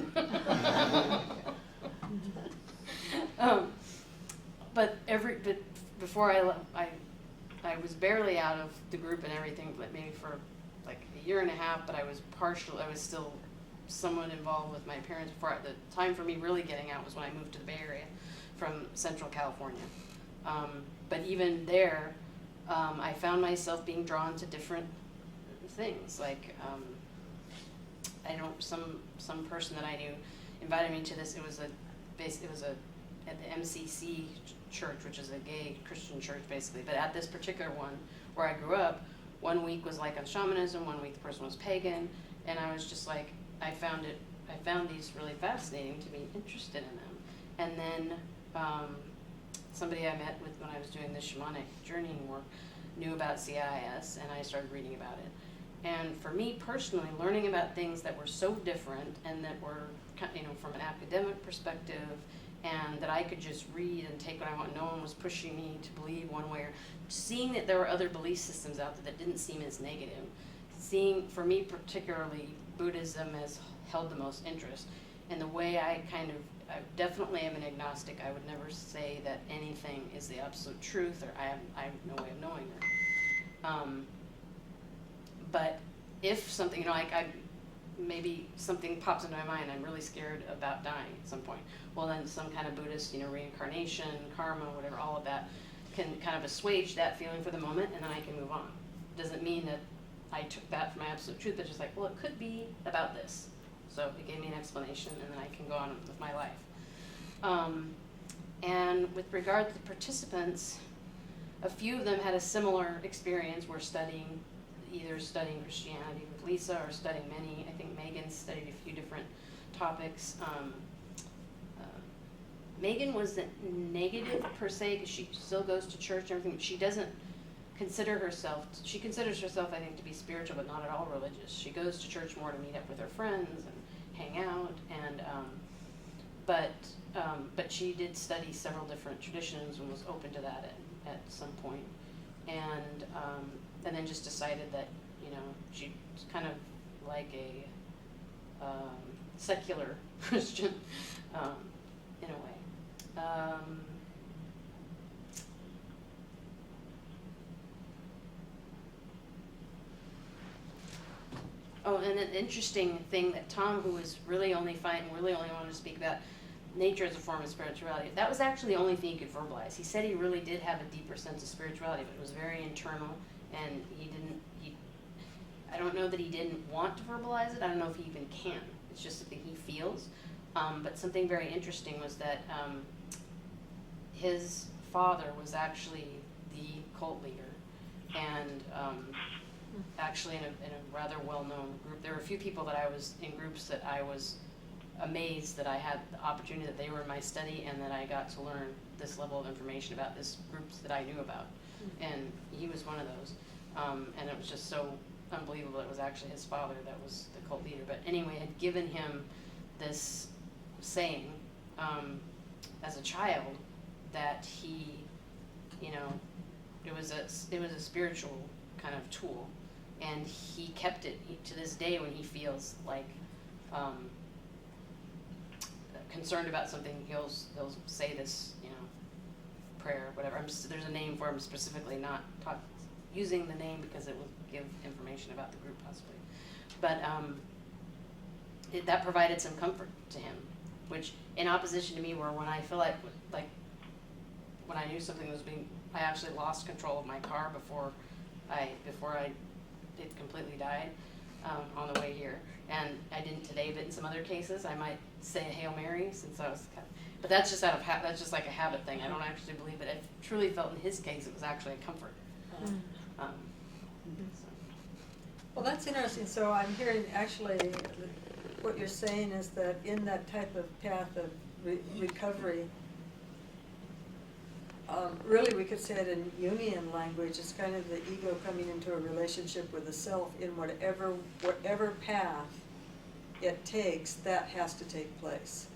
But before I left, I was barely out of the group and everything, but maybe for like a year and a half, but I was still somewhat involved with my parents. Before the time for me really getting out was when I moved to the Bay Area from Central California. But even there, I found myself being drawn to different things. Like, some person that I knew invited me to this. It was at the MCC church, which is a gay Christian church basically. But at this particular one where I grew up, 1 week was like on shamanism, 1 week the person was pagan, and I was just like, I found these really fascinating to be interested in them. And then somebody I met with when I was doing the shamanic journeying work knew about CIS, and I started reading about it. And for me personally, learning about things that were so different and that were, from an academic perspective, and that I could just read and take what I want. No one was pushing me to believe one way, or seeing that there were other belief systems out there that didn't seem as negative. Seeing, for me particularly, Buddhism has held the most interest. And the way I definitely am an agnostic. I would never say that anything is the absolute truth, or I have no way of knowing it. But if something, maybe something pops into my mind, I'm really scared about dying at some point. Well, then some kind of Buddhist, reincarnation, karma, whatever, all of that can kind of assuage that feeling for the moment, and then I can move on. Doesn't mean that I took that for my absolute truth, but just like, well, it could be about this. So it gave me an explanation, and then I can go on with my life. And with regard to the participants, a few of them had a similar experience. Were either studying Christianity with Lisa or studying many. I think Megan studied a few different topics. Megan wasn't negative per se, because she still goes to church and everything, but she doesn't consider herself, she considers herself, I think, to be spiritual, but not at all religious. She goes to church more to meet up with her friends and hang out, and but she did study several different traditions and was open to that at some point, and then just decided that she's kind of like a secular Christian in a way. Oh, and an interesting thing that Tom, who was really only wanted to speak about nature as a form of spirituality, that was actually the only thing he could verbalize. He said he really did have a deeper sense of spirituality, but it was very internal, and I don't know that he didn't want to verbalize it. I don't know if he even can. It's just something he feels. But something very interesting was that his father was actually the cult leader, and actually in a rather well-known group. There were a few people that I was in groups that I was amazed that I had the opportunity, that they were in my study, and that I got to learn this level of information about this groups that I knew about. And he was one of those. And it was just so unbelievable that it was actually his father that was the cult leader. But anyway, had given him this saying as a child that he, it was a spiritual kind of tool, and he kept it to this day. When he feels like concerned about something, he'll say this, prayer, whatever. There's a name for him specifically, not using the name because it will give information about the group possibly. But that provided some comfort to him, which in opposition to me, where when I feel like when I knew something was I actually lost control of my car before it completely died on the way here. And I didn't today, but in some other cases, I might say a Hail Mary since I was but that's just that's just like a habit thing. I don't actually believe it. I truly felt in his case it was actually a comfort. Well, that's interesting. So I'm hearing actually what you're saying is that in that type of path of recovery, really we could say it in Jungian language, it's kind of the ego coming into a relationship with the self in whatever path it takes, that has to take place.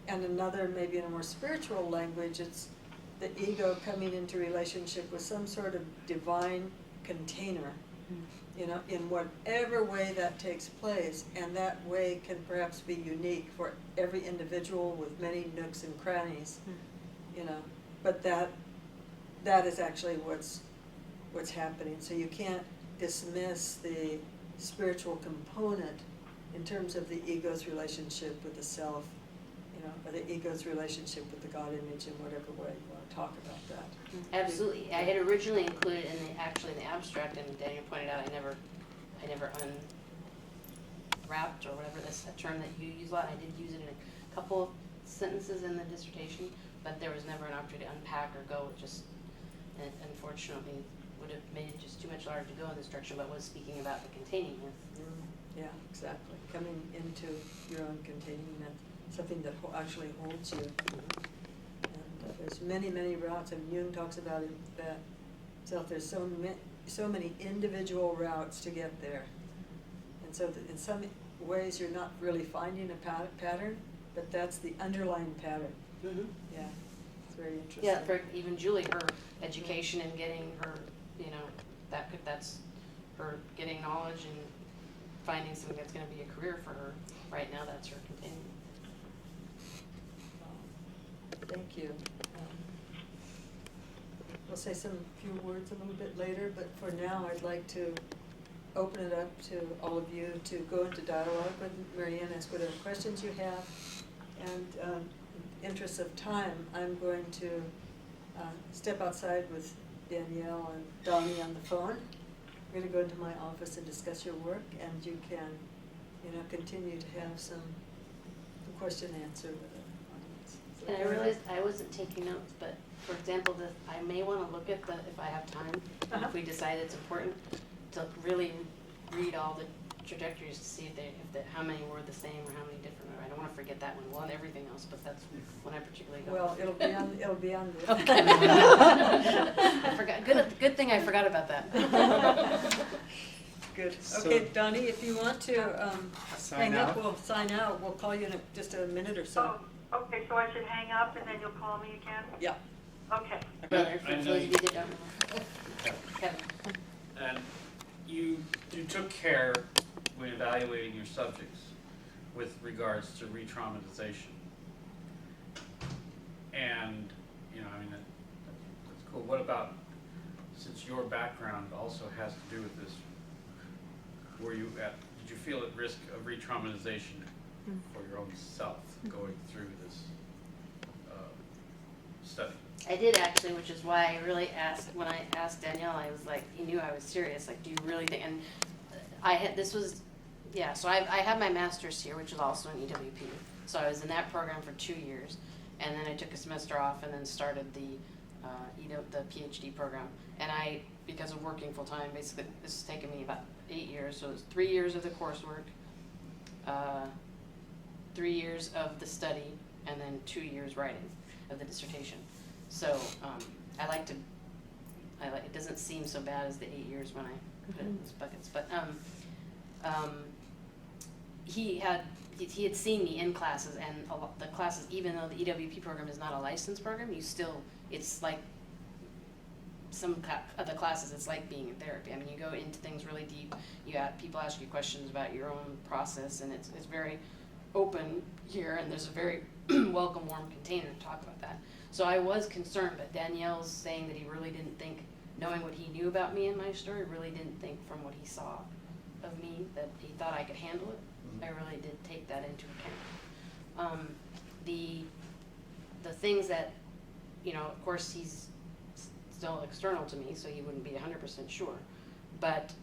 And another, maybe in a more spiritual language, it's the ego coming into relationship with some sort of divine container, you know, in whatever way that takes place. And that way can perhaps be unique for every individual with many nooks and crannies, you know. But that is actually what's happening. So you can't dismiss the spiritual component in terms of the ego's relationship with the self, you know, or the ego's relationship with the God image in whatever way you want to talk about that. Absolutely. I had originally included in the abstract, and Daniel pointed out I never unwrapped or whatever, that's a term that you use a lot. I did use it in a couple of sentences in the dissertation, but there was never an opportunity to unpack or go. And unfortunately would have made it just too much harder to go in this direction, but was speaking about the containing myth. Yeah, exactly. Coming into your own containing myth, something that actually holds you. And there's many, many routes, and Jung talks about it that there's so many individual routes to get there. And so in some ways you're not really finding a pattern, but that's the underlying pattern. Mm-hmm. Yeah, it's very interesting. Yeah, for even Julie, her education and getting her, you know, that's her getting knowledge and finding something that's going to be a career for her. Right now, that's her continuing. Thank you. We'll say some few words a little bit later, but for now, I'd like to open it up to all of you to go into dialogue with Marianne, ask whatever questions you have, and in the interest of time, I'm going to step outside with Danielle and Donnie on the phone. We're going to go into my office and discuss your work, and you can, you know, continue to have some question answer with the audience. And I realized I wasn't taking notes, but for example, I may want to look at if I have time, if we decide it's important, to really read all the trajectories to see how many were the same or how many different. I don't want to forget that one. Well, and everything else, but that's when I particularly go. Well, it'll be on the. Okay. I forgot. Good thing I forgot about that. Good. So- Okay, Donnie, if you want to Sign hang up, out. we'll sign out. We'll call you in just a minute or so. Oh, okay, so I should hang up and then you'll call me again? Yeah. Okay. Brother, for I know those of you- you that don't know. Kevin. And you took care when evaluating your subjects with regards to re-traumatization. And, you know, I mean, that's cool. What about, since your background also has to do with this, did you feel at risk of re-traumatization for your own self going through this study? I did actually, which is why I really asked, when I asked Danielle, I was like, he knew I was serious, like, do you really think, and so I had my master's here, which is also in EWP, so I was in that program for 2 years, and then I took a semester off and then started the PhD program, and because of working full time, basically, this has taken me about 8 years, so it was 3 years of the coursework, 3 years of the study, and then 2 years writing of the dissertation. So it doesn't seem so bad as the 8 years when I put it in these buckets. But he had seen me in classes, and the classes, even though the EWP program is not a licensed program, it's like some of the classes, it's like being in therapy. I mean, you go into things really deep. People ask you questions about your own process, and it's very open here, and there's a very welcome, warm container to talk about that. So I was concerned, but Danielle's saying that he really didn't think, knowing what he knew about me and my story, really didn't think from what he saw of me that he thought I could handle it. I really did take that into account. The things that, you know, of course he's still external to me, so he wouldn't be 100% sure, but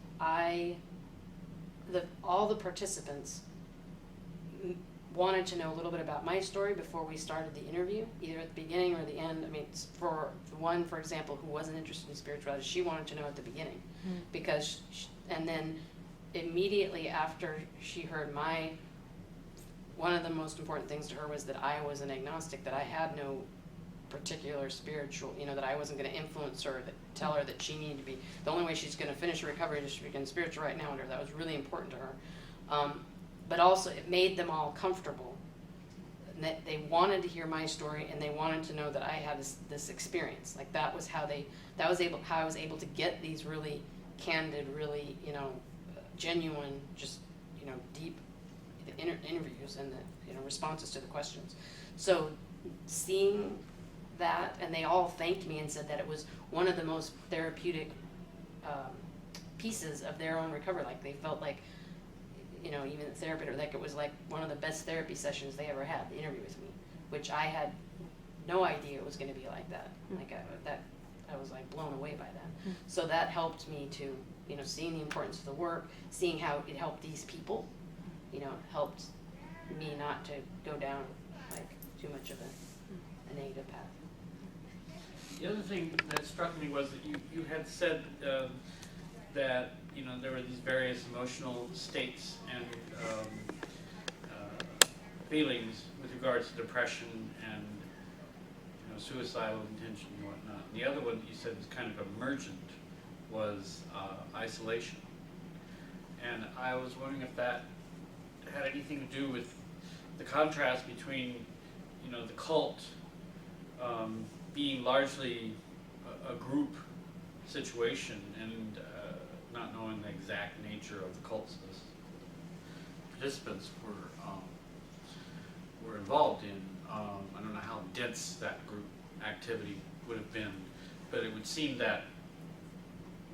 all the participants wanted to know a little bit about my story before we started the interview, either at the beginning or the end. I mean, for one, for example, who wasn't interested in spirituality, she wanted to know at the beginning, because and then immediately after she heard my one of the most important things to her was that I was an agnostic, that I had no particular spiritual, that I wasn't going to influence her, that tell her that she needed to be, the only way she's going to finish her recovery is to become spiritual right now, and that was really important to her. But also it made them all comfortable. And that they wanted to hear my story, and they wanted to know that I had this experience. Like that was how I was able to get these really candid, really, genuine, just, deep interviews and the, responses to the questions. So seeing that, and they all thanked me and said that it was one of the most therapeutic pieces of their own recovery. Like they felt like, even the therapist, or like it was like one of the best therapy sessions they ever had, the interview with me, which I had no idea it was going to be like that. Like I was like blown away by that. So that helped me to, seeing the importance of the work, seeing how it helped these people, helped me not to go down like too much of a negative path. The other thing that struck me was that you had said that there were these various emotional states and feelings with regards to depression and suicidal intention and whatnot. And the other one that you said was kind of emergent was isolation. And I was wondering if that had anything to do with the contrast between the cult being largely a group situation and not knowing the exact nature of the cults the participants were involved in. I don't know how dense that group activity would have been, but it would seem that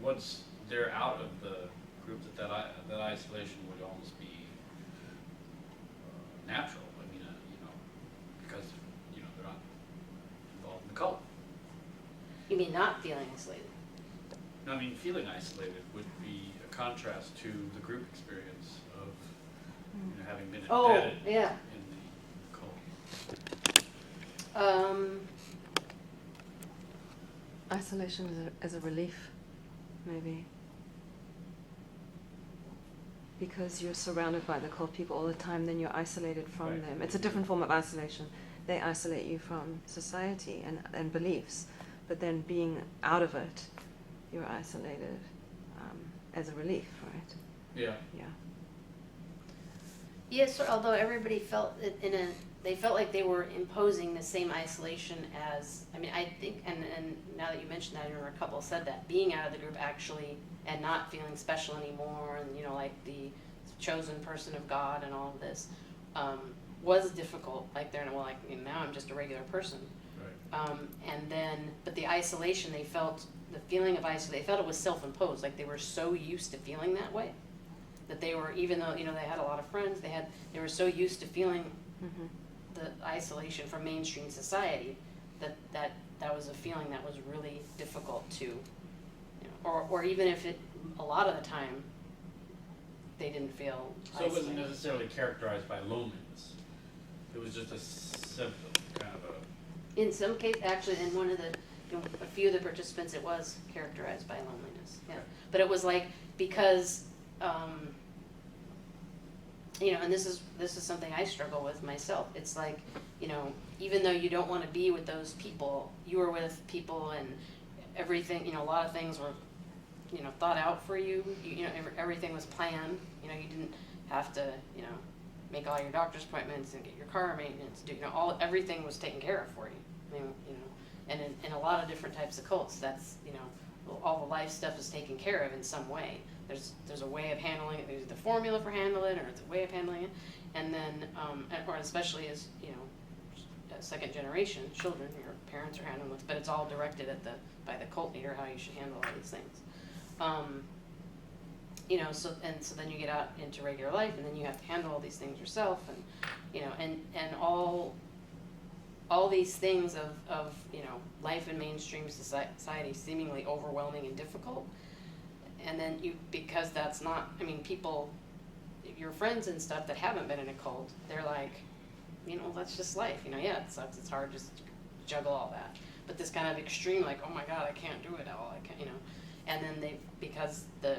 once they're out of the group, that isolation would almost be natural. I mean, because they're not involved in the cult. You mean not feeling isolated? No, I mean, feeling isolated would be a contrast to the group experience of having been embedded yeah. in the cult. Isolation as a relief, maybe. Because you're surrounded by the cult people all the time, then you're isolated from Right. them. It's a different form of isolation. They isolate you from society and beliefs, but then being out of it, you're isolated as a relief, right? Yeah. Yeah. Yes, although everybody felt it they felt like they were imposing the same isolation as, I think, and now that you mentioned that, I remember a couple said that, being out of the group actually, and not feeling special anymore, and like the chosen person of God and all of this, was difficult. Like now I'm just a regular person. Right. And then, but the isolation, they felt, the feeling of isolation, they felt it was self-imposed. Like they were so used to feeling that way, that they were, even though, they had a lot of friends, they were so used to feeling the isolation from mainstream society that was a feeling that was really difficult to, or even if a lot of the time, they didn't feel So it wasn't isolated. necessarily characterized by loneliness. It was just a symptom, kind of a. In some cases, actually, in one of the, a few of the participants, it was characterized by loneliness. Yeah, Okay. but it was like because, and this is something I struggle with myself. It's like, even though you don't want to be with those people, you were with people, and everything. A lot of things were, thought out for you. Everything was planned. You didn't have to, make all your doctor's appointments and get your car maintenance. Everything was taken care of for you. And in a lot of different types of cults, that's, all the life stuff is taken care of in some way. There's a way of handling it. There's the formula for handling it, or it's a way of handling it. And then, or especially as, second generation children, your parents are handling it, but it's all directed by the cult leader how you should handle all these things. So then you get out into regular life, and then you have to handle all these things yourself, and and all these things of life in mainstream society seemingly overwhelming and difficult, and then because that's not, people, your friends and stuff that haven't been in a cult, they're like, that's just life, yeah, it sucks, it's hard just to juggle all that, but this kind of extreme, like, oh my god, I can't do it all, I can't, and then because the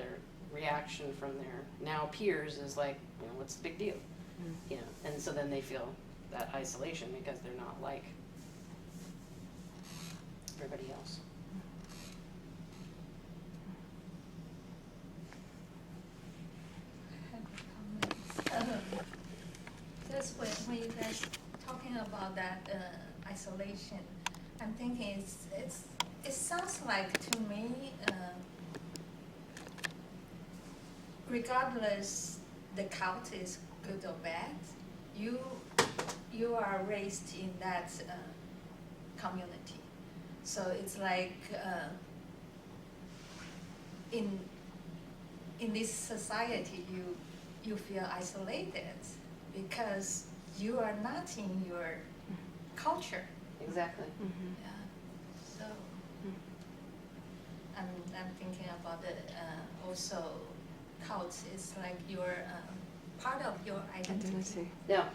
reaction from their now peers is like, what's the big deal? you know, and so then they feel that isolation because they're not like everybody else. Just when you guys talking about that isolation, I'm thinking it sounds like to me, regardless the cult is good or bad, you are raised in that community, so it's like in this society you feel isolated because you are not in your culture. Exactly. Yeah. So I'm thinking about the also cults is like your part of your identity. Identity. Yeah,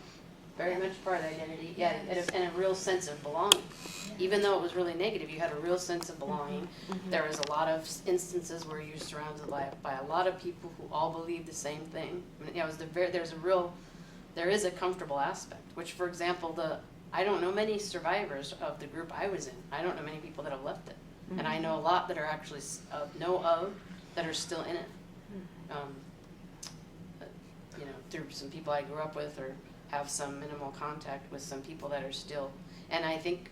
very much part of the identity. Yeah, Yes. and a real sense of belonging. Yeah. Even though it was really negative, you had a real sense of belonging. Mhm. There was a lot of instances where you were surrounded by a lot of people who all believed the same thing. I mean, there is a comfortable aspect. Which, for example, I don't know many survivors of the group I was in. I don't know many people that have left it, and I know a lot that are actually that are still in it. You know, through some people I grew up with or have some minimal contact with some people that are still, and I think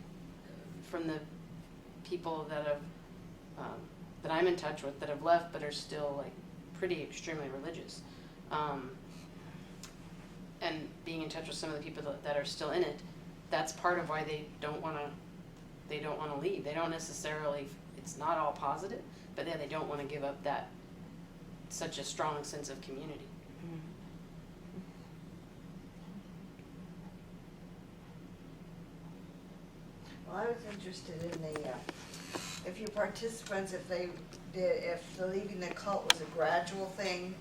from the people that have that I'm in touch with that have left but are still like pretty extremely religious, and being in touch with some of the people that are still in it, that's part of why they don't want to leave. They don't necessarily, it's not all positive, but yeah, they don't want to give up that such a strong sense of community. Well, I was interested in the, if your participants, if the leaving the cult was a gradual thing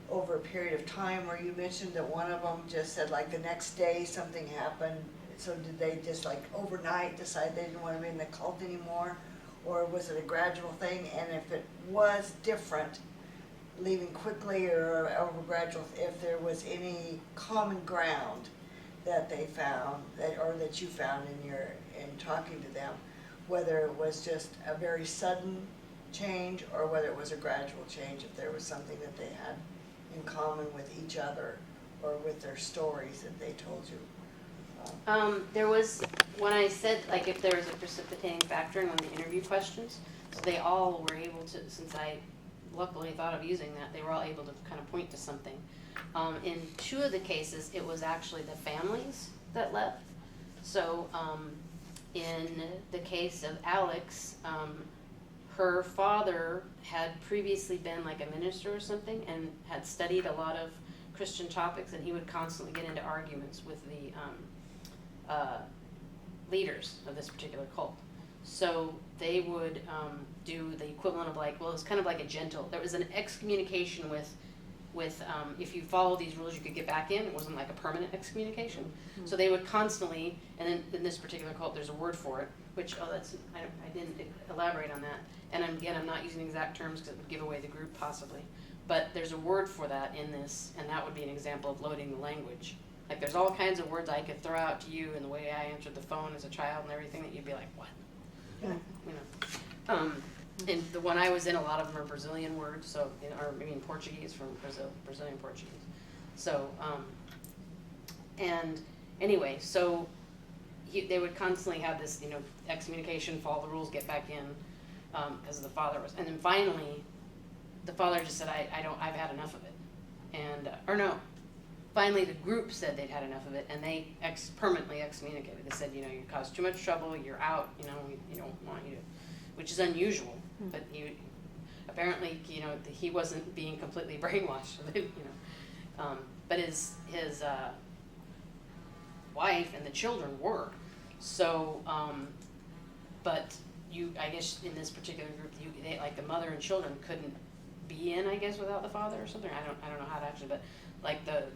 over a period of time, where you mentioned that one of them just said like the next day something happened, so did they just like overnight decide they didn't want to be in the cult anymore? Or was it a gradual thing? And if it was different, leaving quickly or over gradual, if there was any common ground that they found, or that you found in talking to them, whether it was just a very sudden change or whether it was a gradual change, if there was something that they had in common with each other or with their stories that they told you. There was, when I said, like, if there was a precipitating factor in one of the interview questions, so they all were able to, since I luckily thought of using that, they were all able to kind of point to something. In two of the cases, it was actually the families that left. So in the case of Alex, her father had previously been like a minister or something and had studied a lot of Christian topics, and he would constantly get into arguments with the leaders of this particular cult. So they would do the equivalent of like, well, it was kind of like a gentle, there was an excommunication with if you follow these rules, you could get back in. It wasn't like a permanent excommunication. Mm-hmm. So they would constantly, and then in this particular cult, there's a word for it, which, I didn't elaborate on that. And I'm not using exact terms because it would give away the group possibly. But there's a word for that in this, and that would be an example of loading the language. Like there's all kinds of words I could throw out to you in the way I answered the phone as a child and everything that you'd be like, what? Yeah. You know. And the one I was in, a lot of them are Brazilian words, so, or maybe in Portuguese from Brazilian Portuguese. So, and anyway, so they would constantly have this, excommunication, follow the rules, get back in, because the father was, and then finally, the father just said, I've had enough of it, and, finally the group said they'd had enough of it, and they permanently excommunicated. They said, you caused too much trouble, you're out, we don't want you to, which is unusual. But apparently, he wasn't being completely brainwashed. But his wife and the children were. So, but I guess in this particular group, they, like the mother and children couldn't be in, I guess, without the father or something. I don't know how to actually, but like the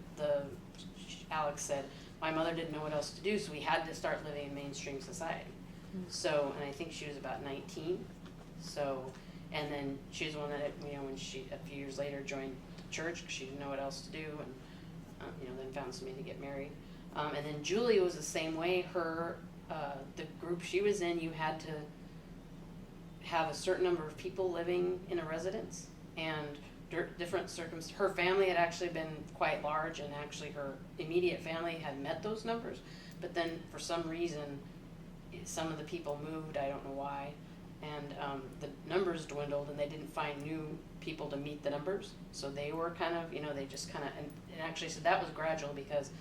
Alex said, my mother didn't know what else to do, so we had to start living in mainstream society. So, and I think she was about 19. So, and then she was the one that, when she, a few years later, joined the church because she didn't know what else to do. And then found somebody to get married. And then Julie was the same way. Her, the group she was in, you had to have a certain number of people living in a residence, and different circumstances. Her family had actually been quite large, and actually her immediate family had met those numbers, but then for some reason, some of the people moved, I don't know why, and the numbers dwindled, and they didn't find new people to meet the numbers, so they were kind of, they just kind of, and actually said that was gradual, because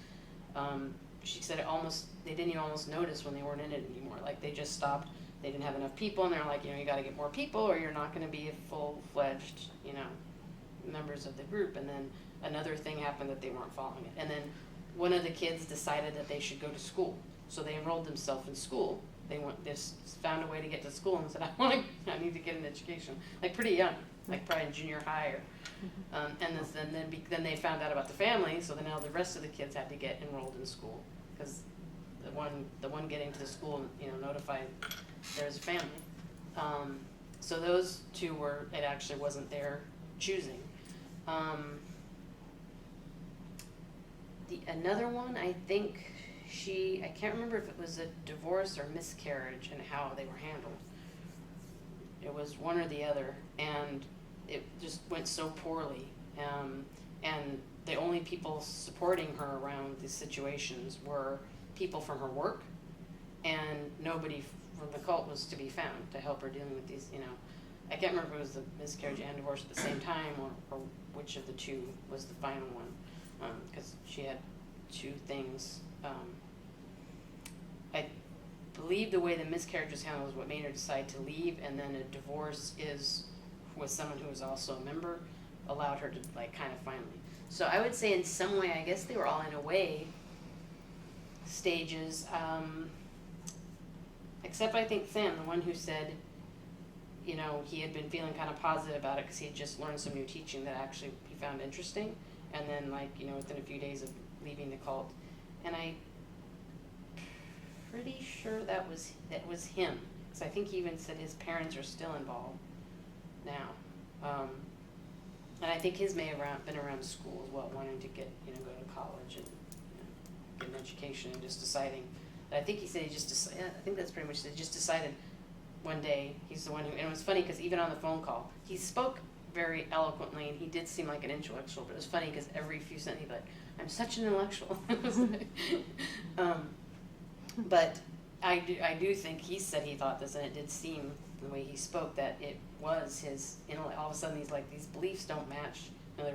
she said they didn't even almost notice when they weren't in it anymore, like they just stopped, they didn't have enough people, and they're like, you gotta get more people, or you're not gonna be a full-fledged, members of the group. And then another thing happened that they weren't following it, and then one of the kids decided that they should go to school, so they enrolled themselves in school. They found a way to get to school and said, I need to get an education, like pretty young, like probably in junior high, or, and then they found out about the family, so then now the rest of the kids had to get enrolled in school, because the one getting to the school, notified there's a family. So those two it actually wasn't their choosing. Another one, I think I can't remember if it was a divorce or miscarriage and how they were handled. It was one or the other, and it just went so poorly. And the only people supporting her around these situations were people from her work, and nobody from the cult was to be found to help her dealing with these, I can't remember if it was the miscarriage and divorce at the same time, or which of the two was the final one, because she had two things. I believe the way the miscarriage was handled was what made her decide to leave, and then a divorce with someone who was also a member, allowed her to kind of finally. So I would say in some way, I guess they were all in a way stages, except I think Sam, the one who said, he had been feeling kind of positive about it because he had just learned some new teaching that actually he found interesting, and then within a few days of leaving the cult, and I'm pretty sure that was him, because I think he even said his parents are still involved now, and I think his may have been around school as well, wanting to get go to college and get an education, and just deciding. I think he said I think that's pretty much it. He just decided one day, he's the one who, and it was funny because even on the phone call, he spoke very eloquently, and he did seem like an intellectual, but it was funny because every few sentences he'd be like, I'm such an intellectual. But I do think he said he thought this, and it did seem, the way he spoke, that it was his, all of a sudden these beliefs don't match, they're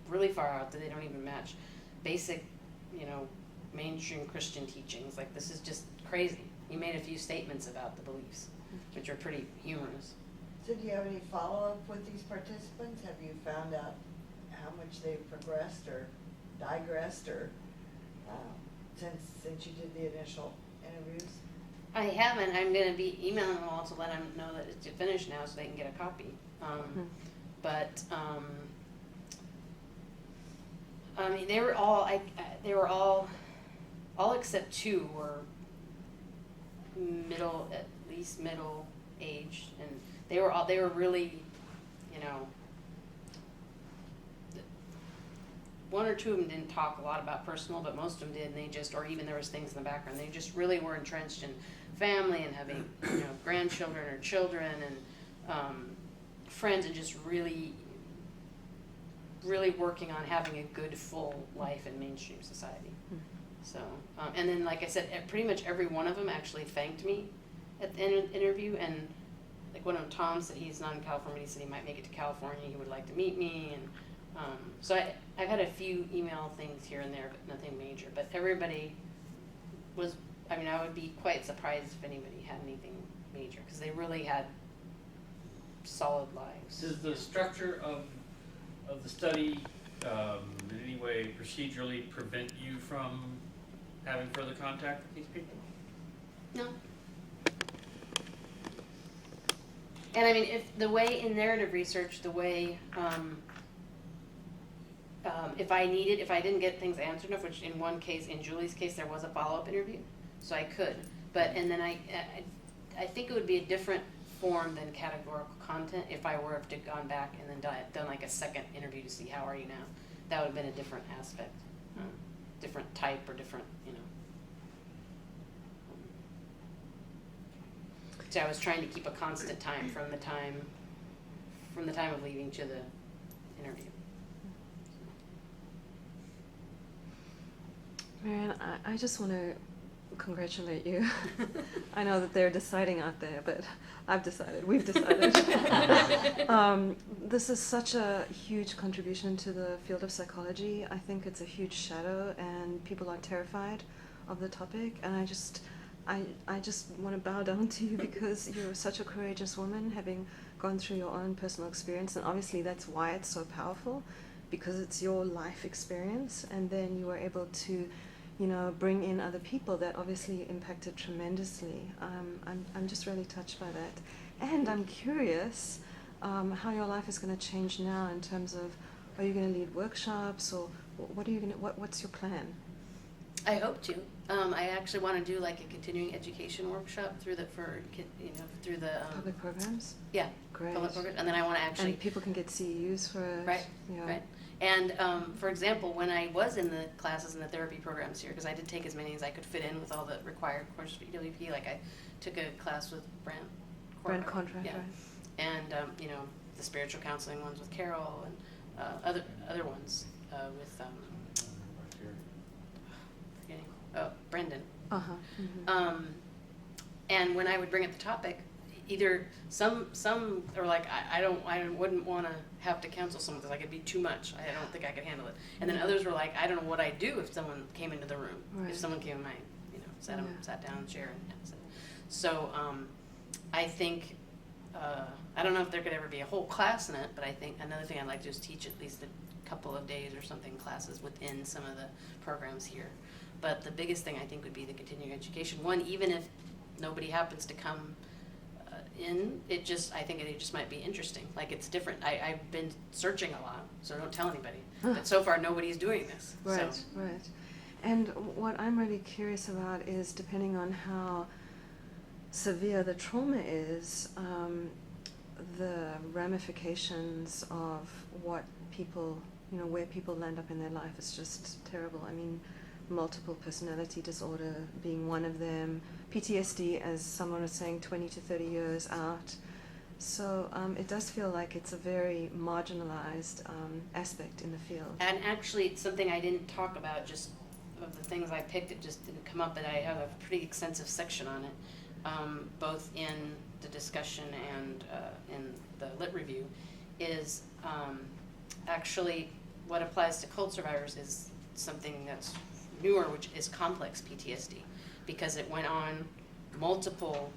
really far out, that they don't even match basic, mainstream Christian teachings. Like, this is just crazy. He made a few statements about the beliefs, which are pretty humorous. So do you have any follow-up with these participants? Have you found out how much they've progressed or digressed, or since you did the initial interviews? I haven't. I'm going to be emailing them all to let them know that it's finished now, so they can get a copy. But I mean, they were all except two were at least middle aged, and they were really, one or two of them didn't talk a lot about personal, but most of them did, and they just, or even there was things in the background, they just really were entrenched in family and having, grandchildren or children and friends, and just really working on having a good, full life in mainstream society. So, and then, like I said, pretty much every one of them actually thanked me at the interview, and like one of them, Tom, said he's not in California, he said he might make it to California, he would like to meet me, and so I've had a few email things here and there, but nothing major, but everybody was, I would be quite surprised if anybody had anything major, because they really had solid lives. Does the structure of the study in any way procedurally prevent you from having further contact with these people? No. And I mean, if the way in narrative research, the way, if I didn't get things answered enough, which in one case, in Julie's case, there was a follow-up interview, so I could. And then I think it would be a different form than categorical content if I were to gone back and then done like a second interview to see how are you now. That would have been a different aspect. different type or different, So I was trying to keep a constant time from the time of leaving to the interview. Marianne, I just want to congratulate you. I know that they're deciding out there, but we've decided. This is such a huge contribution to the field of psychology. I think it's a huge shadow, and people are terrified of the topic, and I just want to bow down to you because you're such a courageous woman, having gone through your own personal experience, and obviously that's why it's so powerful, because it's your life experience, and then you were able to, bring in other people that obviously impacted tremendously. I'm just really touched by that, and I'm curious how your life is going to change now in terms of, are you going to lead workshops, or what's your plan? I hope to. I actually want to do like a continuing education workshop through the Public programs? Yeah, Great. public programs, and then I want to actually. And people can get CEUs for it. Right. Yeah. Right. And for example, when I was in the classes and the therapy programs here, because I did take as many as I could fit in with all the required courses for EWP, like I took a class with Brent Contract, yeah. right. And the spiritual counseling ones with Carol, and other ones with Brendan. Uh-huh. Mm-hmm. And when I would bring up the topic, either some are like, I wouldn't want to have to counsel someone because it'd be too much. I don't think I could handle it. And then others were like, I don't know what I'd do if someone came into the room. Right. If someone came in my, sat down in a chair and said. So I think, I don't know if there could ever be a whole class in it, but I think another thing I'd like to do is teach at least a couple of days or something classes within some of the programs here. But the biggest thing I think would be the continuing education. One, even if nobody happens to come in, I think it just might be interesting. Like, it's different. I've been searching a lot, so don't tell anybody. But so far, nobody's doing this. Right, So. right. And what I'm really curious about is, depending on how severe the trauma is, the ramifications of what people, where people land up in their life is just terrible. I mean, multiple personality disorder being one of them, PTSD, as someone was saying, 20 to 30 years out. So it does feel like it's a very marginalized aspect in the field. And actually, it's something I didn't talk about, just of the things I picked, it just didn't come up, but I have a pretty extensive section on it, both in the discussion and in the lit review, is actually what applies to cult survivors is something that's newer, which is complex PTSD, because it went on multiple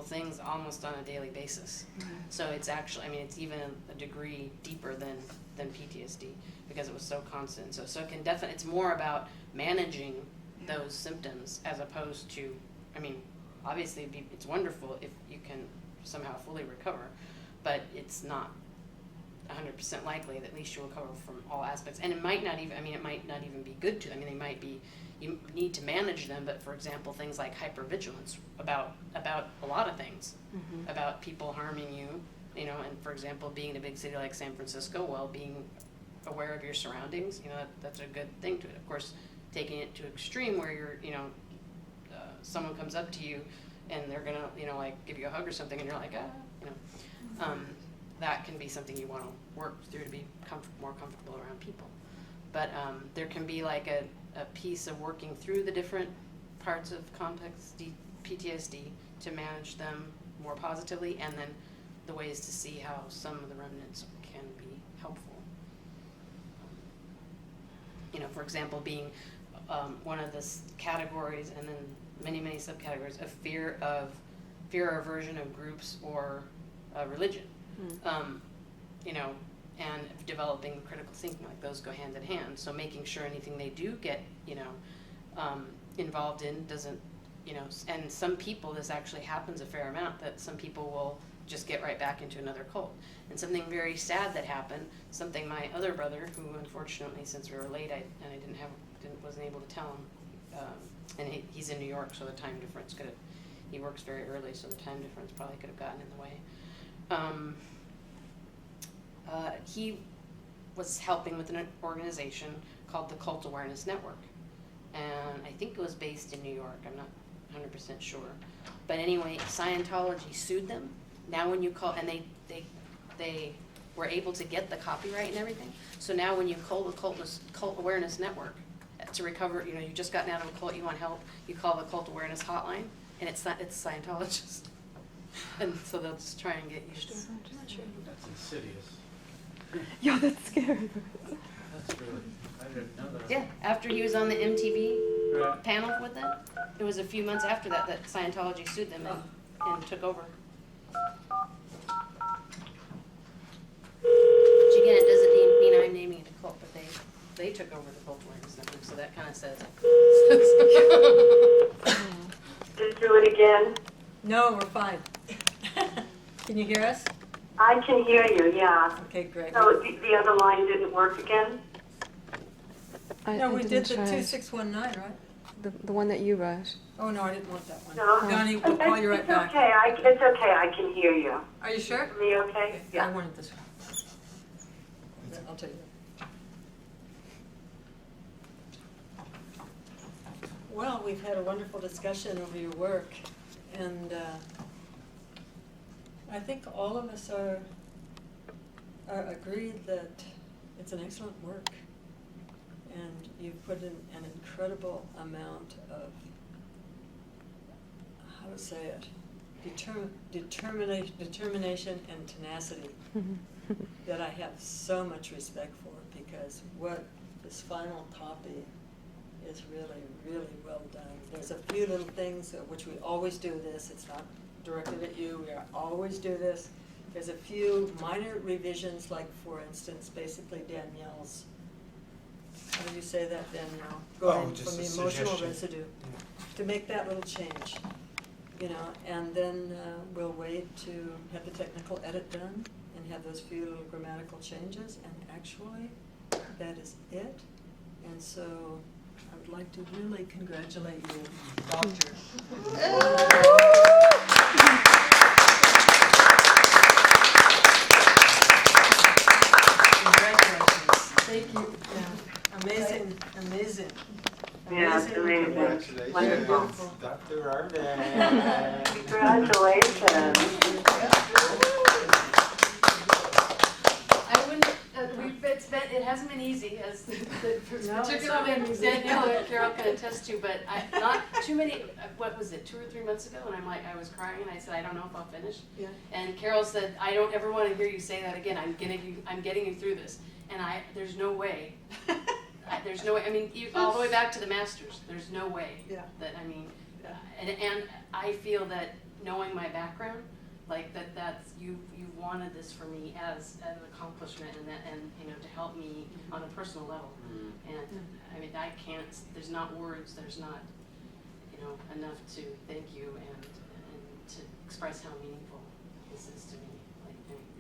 things almost on a daily basis. Right. So it's actually, it's even a degree deeper than PTSD, because it was so constant. So it can definitely, it's more about managing those symptoms as opposed to, obviously it's wonderful if you can somehow fully recover, but it's not 100% likely that at least you'll recover from all aspects. And it might not even, it might not even be good to, they might be, you need to manage them, but for example, things like hypervigilance about a lot of things, about people harming you, and for example, being in a big city like San Francisco, well, being aware of your surroundings, that's a good thing to it. Of course, taking it to extreme where you're, someone comes up to you and they're gonna, give you a hug or something, and you're like, that can be something you want to work through to be more comfortable around people. But there can be like a piece of working through the different parts of complex PTSD to manage them more positively, and then the ways to see how some of the remnants can be helpful. For example, being one of the categories, and then many subcategories of fear or aversion of groups or religion. And developing critical thinking, like those go hand in hand. So making sure anything they do get, involved in doesn't, and some people, this actually happens a fair amount, that some people will just get right back into another cult. And something very sad that happened, something my other brother, who unfortunately, since we were late, wasn't able to tell him, and he's in New York, so the time difference he works very early, so the time difference probably could have gotten in the way. He was helping with an organization called the Cult Awareness Network. And I think it was based in New York, I'm not 100% sure. But anyway, Scientology sued them. Now when you call, and they were able to get the copyright and everything. So now when you call the Cult Awareness Network to recover, you just gotten out of a cult, you want help, you call the Cult Awareness Hotline, and it's Scientologists. And so they'll just try and get you to. That's insidious. Yeah, that's scary. That's really, I didn't know that. Yeah, after he was on the MTV Right. panel with them, it was a few months after that Scientology sued them and took over. Which again, it doesn't mean I'm naming it a cult, but they took over the Cult Awareness Network, so that kind of says. Just do it again. No, we're fine. Can you hear us? I can hear you, yeah. Okay, great. So the other line didn't work again? No, we did the try it. 2619, right? The one that you wrote. Oh, no, I didn't want that one. No. Donnie, we'll call you right It's back. okay, it's okay, I can hear you. Are you sure? Me okay? I Yeah. wanted this one. I'll tell you. Well, we've had a wonderful discussion over your work, and I think all of us are agreed that it's an excellent work, and you've put in an incredible amount of, how to say it, determination and tenacity that I have so much respect for, because what this final copy is really, really well done. There's a few little things, which we always do this, it's not directed at you, we always do this. There's a few minor revisions, like for instance, basically Danielle's, how do you say that, Danielle? Going just from a the emotional suggestion. residue, to make that little change, and then we'll wait to have the technical edit done and have those few little grammatical changes, and actually, that is it. And so, I would like to really congratulate you, Doctor. Congratulations. Thank you. Yeah. Amazing. Yeah, it's amazing. Congratulations, Wonderful. Dr. Rardin. Congratulations. I wouldn't. It hasn't been easy, as particularly Danielle and Carol can attest to. But not too many. What was it? 2 or 3 months ago, and I was crying, and I said, I don't know if I'll finish. Yeah. And Carol said, I don't ever want to hear you say that again. I'm getting you through this. And there's no way. There's no way. I mean, all the way back to the masters. There's no way. Yeah. That I mean, and I feel that knowing my background, like that's you wanted this for me as an accomplishment, and to help me on a personal level. And I mean, I can't. There's not words. There's not enough to thank you and to express how meaningful this is to me,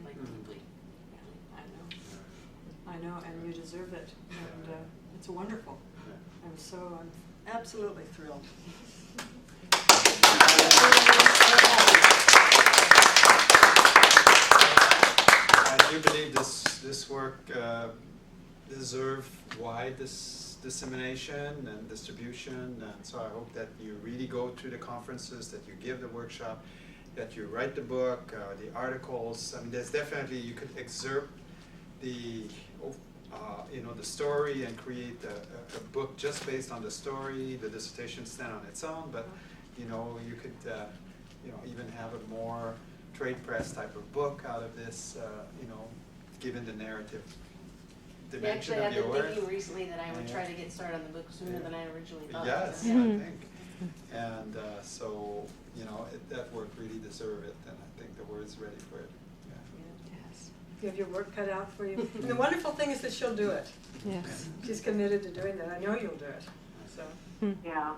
like deeply. I know, and you deserve it, and it's wonderful. I'm absolutely thrilled. I do believe this work deserves wide dissemination and distribution, and so I hope that you really go to the conferences, that you give the workshop, that you write the book, the articles. I mean, there's definitely, you could excerpt the the story and create a book just based on the story. The dissertation stand on its own, but you could even have a more trade press type of book out of this. Given the narrative dimension Actually, I've of your been work. thinking recently that I would try to get started on the book sooner than I originally thought. Yes, Yeah. I think. And so, that work really deserves it, and I think the word's ready for it. Yes. You have your work cut out for you. And the wonderful thing is that she'll do it. Yes. She's committed to doing that. I know you'll do it. So. Yeah.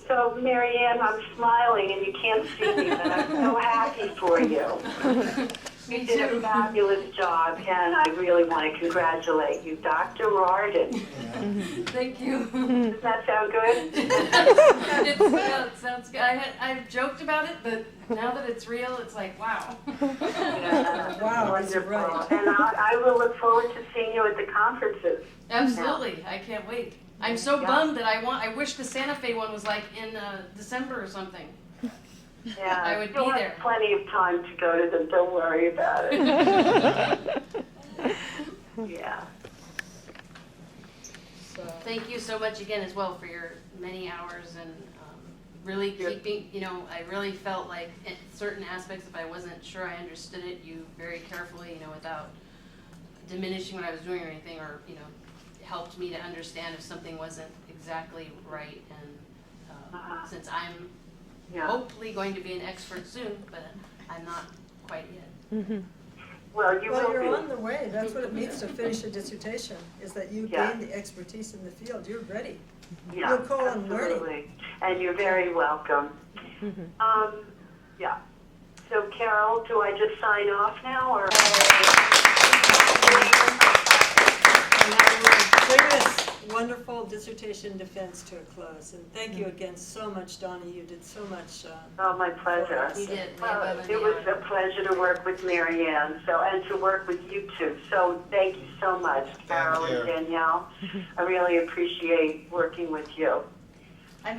So, Marianne, I'm smiling and you can't see me, but I'm so happy for you. Me You did a too. fabulous job, and I really want to congratulate you, Dr. Rardin. Thank you. Does that sound good? It sounds good. I've joked about it, but now that it's real, it's like, wow. Yeah, Wow, that's wonderful. right. And I will look forward to seeing you at the conferences. Absolutely, I can't wait. I'm so Yeah. bummed that I wish the Santa Fe one was like in December or something. Yeah, I would you'll be have there. plenty of time to go to them. Don't worry about it. Yeah. So, Thank you so much again as well for your many hours and really Yeah. keeping, I really felt like in certain aspects, if I wasn't sure I understood it, you very carefully, without diminishing what I was doing or anything, or, helped me to understand if something wasn't exactly right. And since I'm Yeah. hopefully going to be an expert soon, but I'm not quite yet. Well, you well, will you're be. on the way. That's what it means to finish a dissertation, is that you Yeah. gain the expertise in the field. You're ready. Yeah, You'll go on learning. absolutely. And you're very welcome. Yeah. So Carol, do I just sign off now, or? And that will bring this wonderful dissertation defense to a close. And thank you again so much, Donnie. You did so much. Oh, my pleasure. You did. Well, above and it was beyond. a pleasure to work with Mary Ann, and to work with you two. So thank you so much, Carol you. and Danielle. I really appreciate working with you.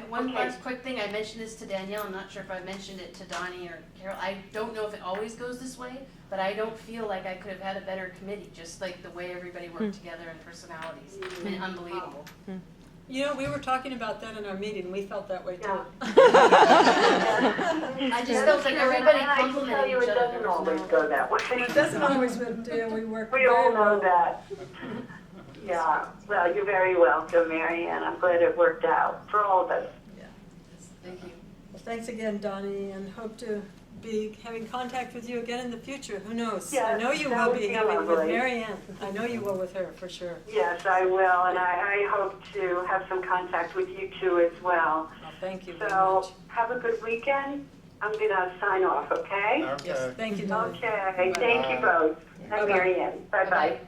One Okay. last quick thing, I mentioned this to Danielle, I'm not sure if I mentioned it to Donnie or Carol, I don't know if it always goes this way, but I don't feel like I could have had a better committee, just like the way everybody worked together and personalities. I mean, unbelievable. We were talking about that in our meeting. We felt that way too. Yeah. I just felt like everybody And I can tell complimented you each it other. doesn't There was always no- go that way. It doesn't always, but we work We all very know well. that. Yeah, well, you're very welcome, Mary Ann. I'm glad it worked out for all of us. Thank you. Well, thanks again, Donnie, and hope to be having contact with you again in the future. Who knows? I Yes, know you that will would be be having with lovely. Mary Ann. I know you will with her, for sure. Yes, I will, and I hope to have some contact with you too as well. Well, thank you very So much. have a good weekend. I'm going to sign off, okay? Yes, thank you, Donnie. Okay, thank you both. Bye-bye. And Mary Ann. Bye-bye. Bye-bye.